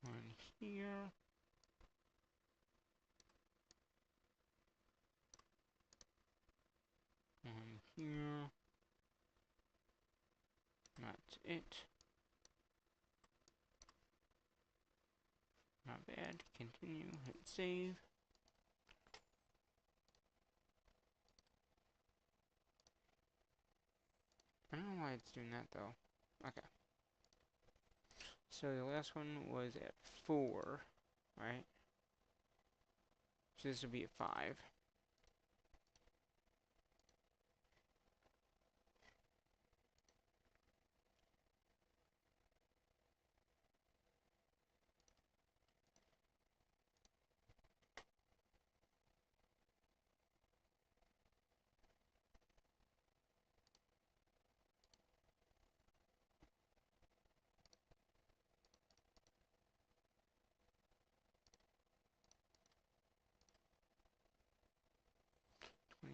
One here. One here. That's it. Not bad. Continue. Hit save. I don't know why it's doing that though. Okay. So the last one was at 4, right? So this will be at 5.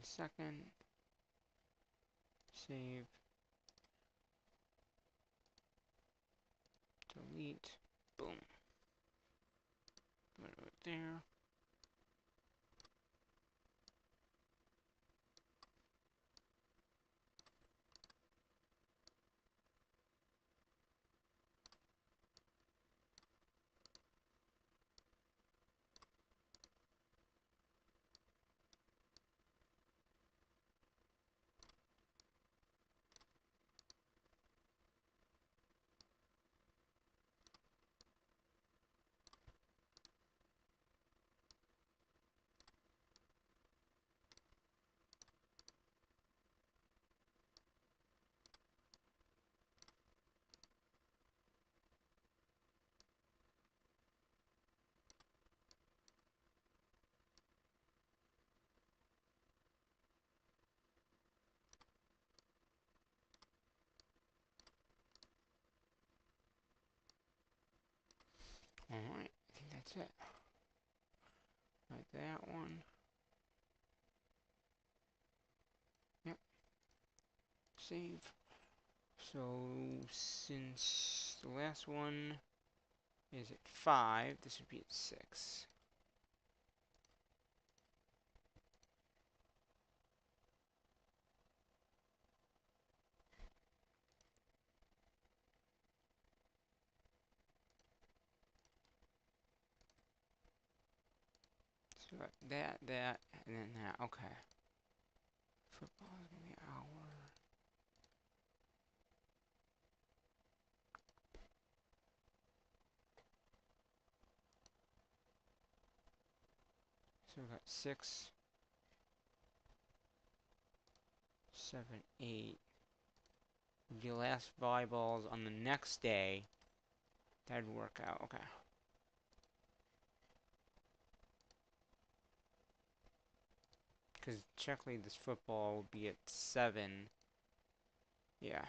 Second. Save. Delete. Boom. Put it right there. Alright, I think that's it. Like that one. Yep. Save. So, since the last one is at 5, this would be at 6. So, that, and then that. Okay. Football is going to be an hour. So, we got 6, 7, 8. The last volleyballs on the next day. That'd work out. Okay. Because technically this football will be at 7. Yeah.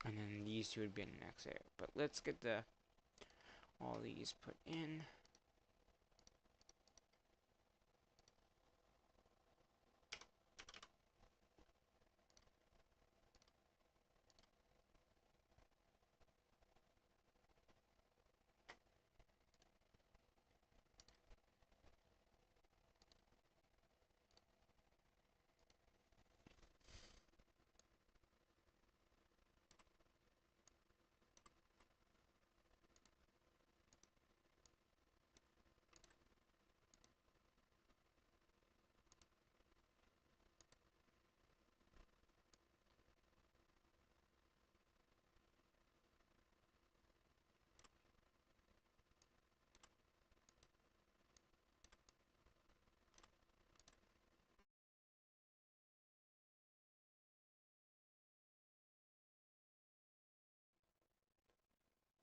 And then these two would be in the next area. But let's get all these put in.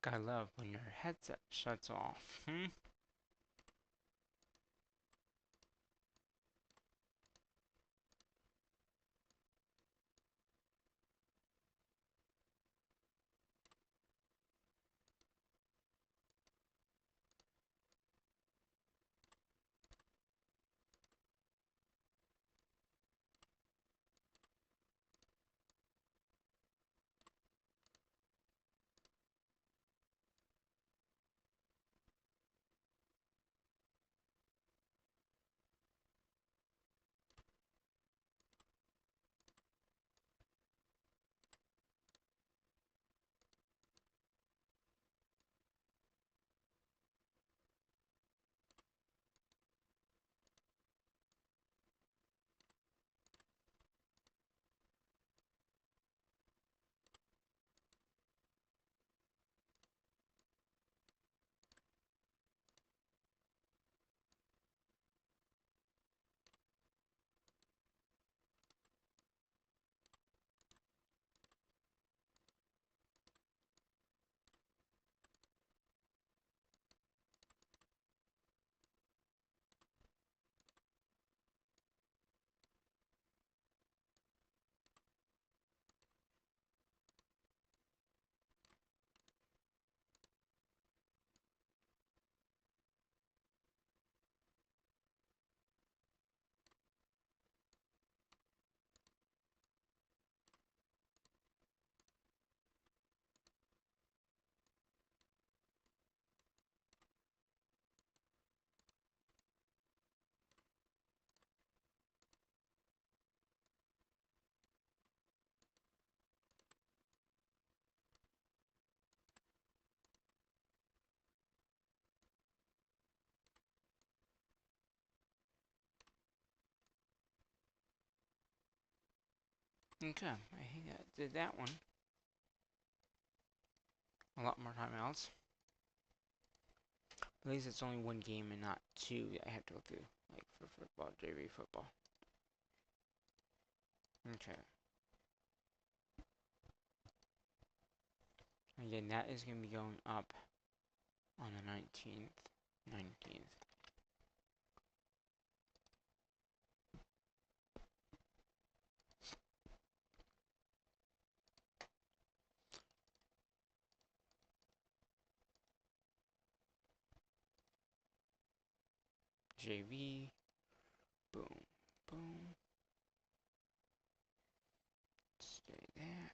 I love when your headset shuts off. Okay, I think I did that one a lot more time else. At least it's only one game and not two that I have to go through, like for football, JV football. Okay. Again, that is going to be going up on the 19th. 19th. JV. Boom. Boom. Stay there.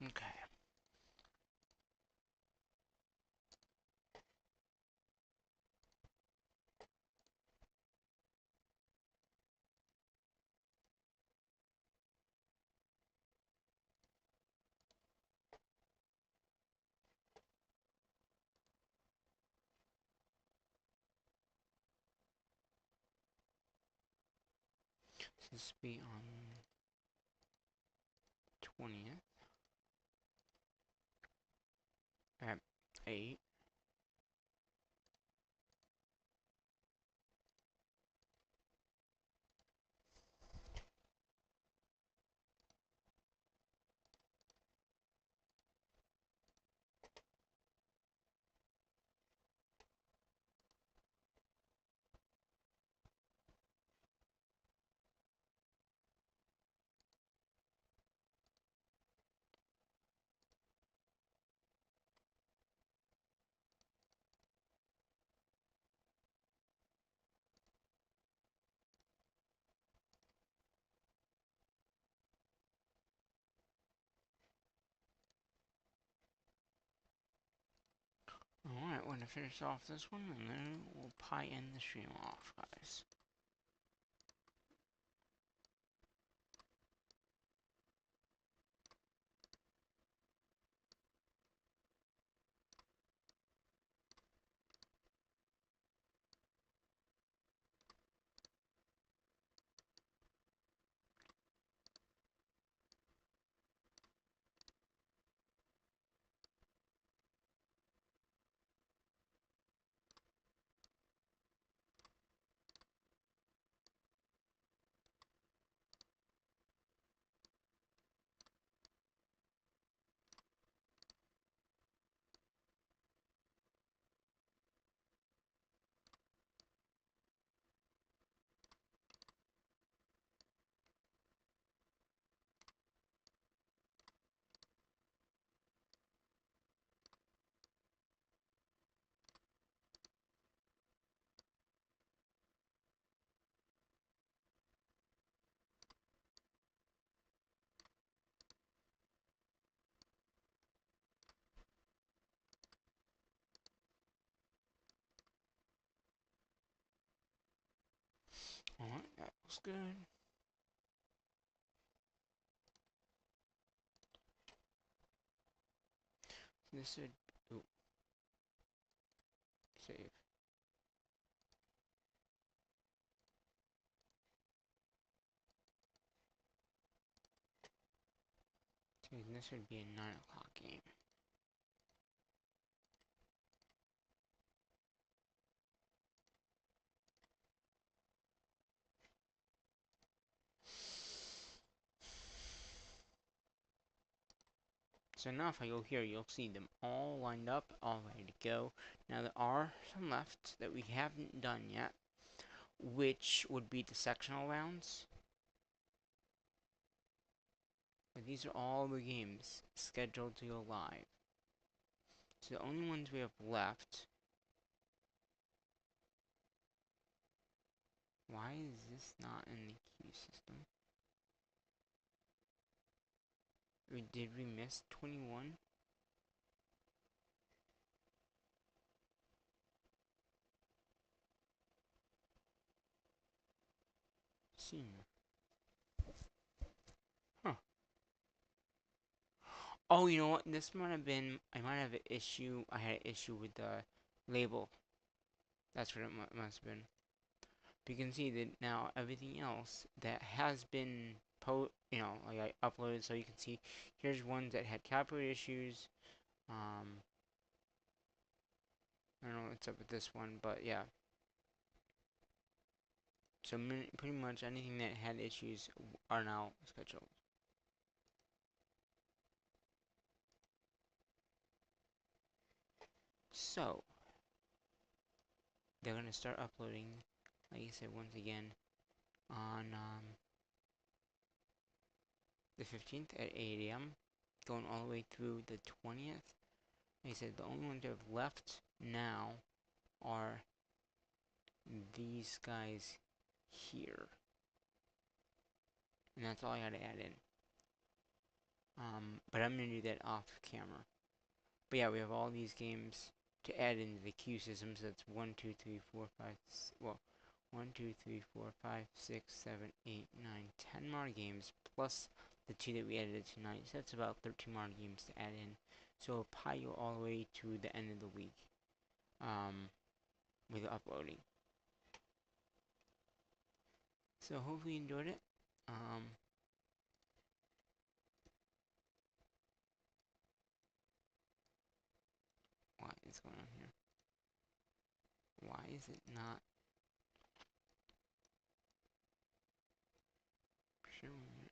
Okay. This will be on 20th at 8. Alright, we're gonna finish off this one and then we'll probably end the stream off, guys. Alright, that looks good. This should... Ooh. Save. See, this would be a 9 o'clock game. So now if I go here, you'll see them all lined up, all ready to go. Now there are some left that we haven't done yet, which would be the sectional rounds. But these are all the games scheduled to go live. So the only ones we have left. Why is this not in the queue system? Did we miss 21? Senior. Huh. Oh, you know what? This might have been. I might have an issue. I had an issue with the label. That's what it must have been. But you can see that now everything else that has been like I uploaded, so you can see here's ones that had copyright issues. I don't know what's up with this one, but yeah. So pretty much anything that had issues are now scheduled. So they're gonna start uploading, like I said, once again on the 15th at 8 a.m. going all the way through the 20th. Like I said, the only ones that have left now are these guys here, and that's all I gotta add in. But I'm gonna do that off camera. But yeah, we have all these games to add into the queue system. So that's 1, 2, 3, 4, 5. Well, 1, 2, 3, 4, 5, 6, 7, 8, 9, 10 more games plus the 2 that we added tonight. So that's about 13 more games to add in. So it'll probably go all the way to the end of the week. With uploading. So hopefully you enjoyed it. What is going on here? Why is it not showing it?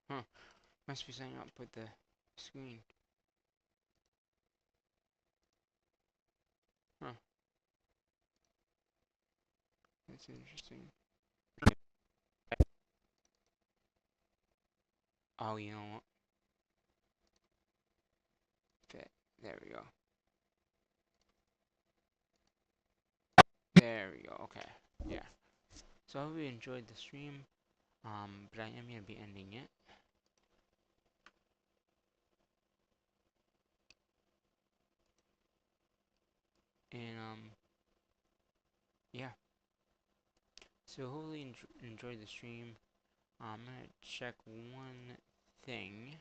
Huh. Must be setting up with the screen. Huh. That's interesting. Oh, you know what? Fit. There we go. There we go. Okay. Yeah. So I hope you enjoyed the stream. But I am gonna be ending it. And yeah. So hopefully enjoy the stream. I'm gonna check one thing.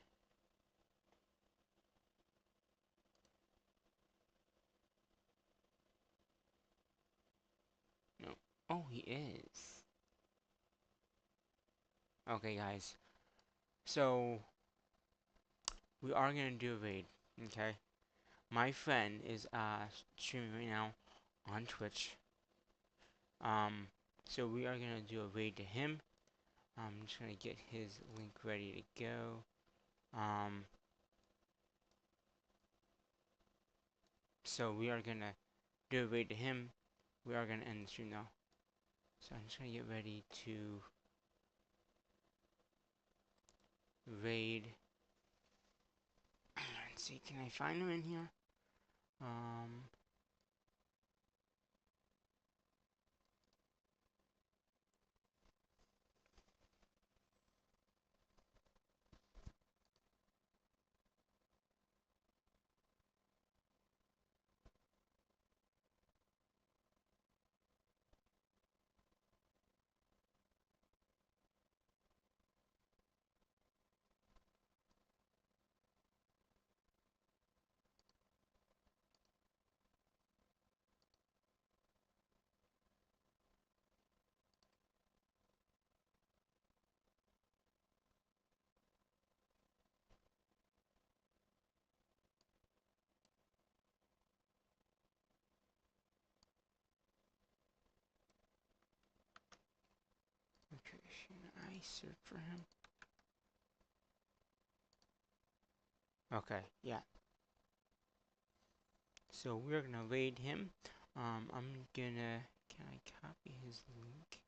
No. Oh, he is. Okay, guys. So we are gonna do a raid. Okay. My friend is streaming right now on Twitch. So we are gonna do a raid to him. I'm just gonna get his link ready to go. So we are gonna do a raid to him. We are gonna end the stream now. So I'm just gonna get ready to raid. Let's see, can I find him in here? Okay, should I search for him? Okay, yeah. So we're gonna raid him. I'm gonna, can I copy his link?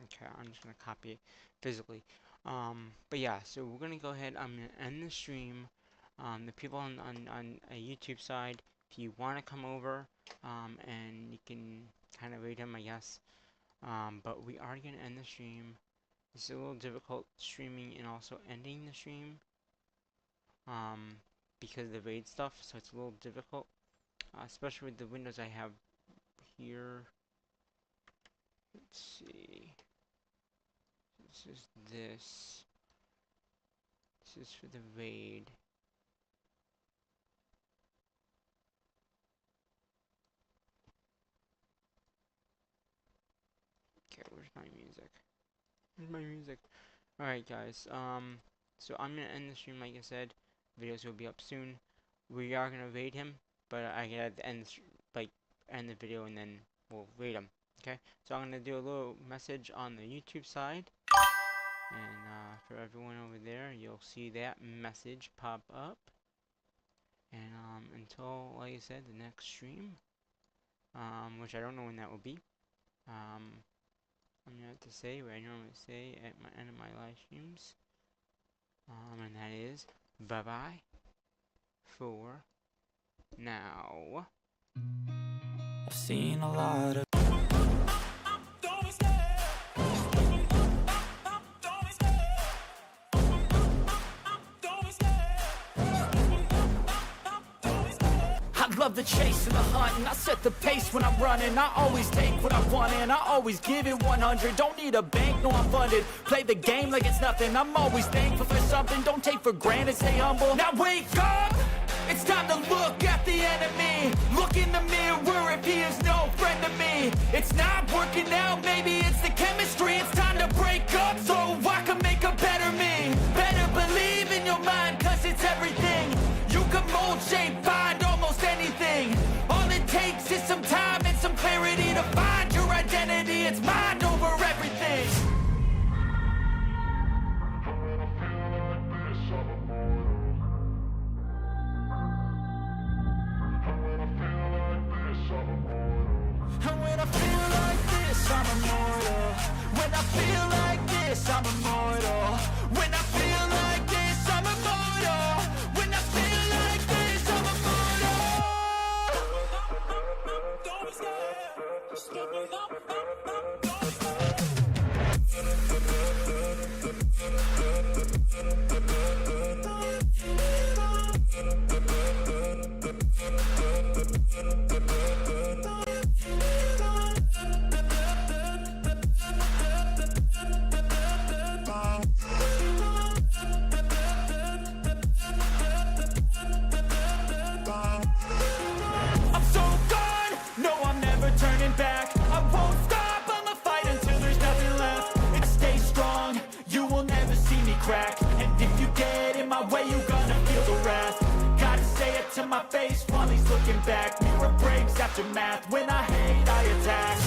Okay, I'm just gonna copy it physically. But yeah, so we're gonna go ahead. I'm gonna end the stream. The people on a YouTube side, if you want to come over, and you can kind of raid him, I guess. But we are gonna end the stream. It's a little difficult streaming and also ending the stream, because of the raid stuff. So it's a little difficult, especially with the windows I have here. Let's see. This is this. This is for the raid. Okay, where's my music? Where's my music? Alright guys, so I'm gonna end the stream like I said. Videos will be up soon. We are gonna raid him, but I gotta end end the video and then we'll raid him. Okay? So I'm gonna do a little message on the YouTube side. And for everyone over there, you'll see that message pop up. And until, like I said, the next stream, which I don't know when that will be. I'm gonna have to say what I normally say at my end of my live streams. And that is bye bye for now. I've seen a lot of I love the chase and the hunt, and I set the pace when I'm running. I always take what I want and I always give it 100. Don't need a bank, no I'm funded. Play the game like it's nothing. I'm always thankful for something. Don't take for granted, stay humble. Now wake up! It's time to look at the enemy. Look in the mirror if he is no friend to me. It's not working out, maybe it's the chemistry. It's time to break up so I can make a better me. Better believe in your mind, cause it's everything. You can mold, shape, find almost anything. All it takes is some time and some clarity to find your identity. It's mind over everything. And when I feel like this, I'm immortal. When I feel like this, I'm immortal. When I feel like this, I'm immortal. When I feel like this, I'm immortal. Don't be scared. Just give me up. Don't be I'm so gone, no I'm never turning back. I won't stop, I'ma fight until there's nothing left. And stay strong, you will never see me crack. And if you get in my way, you gonna feel the wrath. Gotta say it to my face while he's looking back. Mirror breaks after math, when I hate I attack.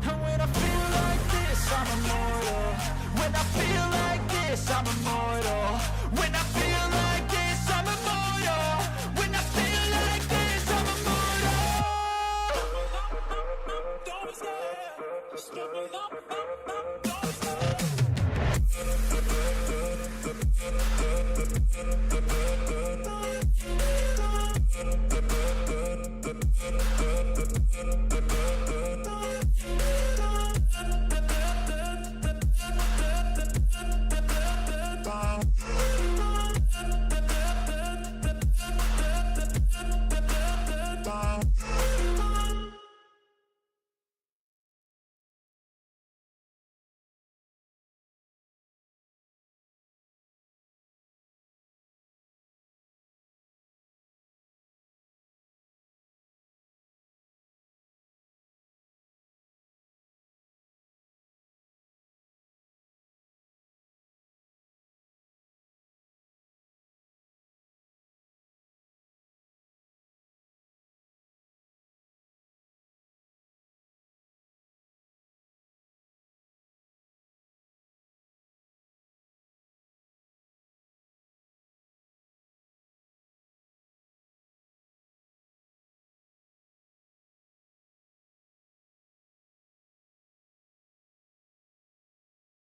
And when I feel like this, I'm immortal. When I feel like this, I'm immortal. When I feel like this, I'm immortal. When I feel like this, I'm immortal. Don't be scared. Just give me the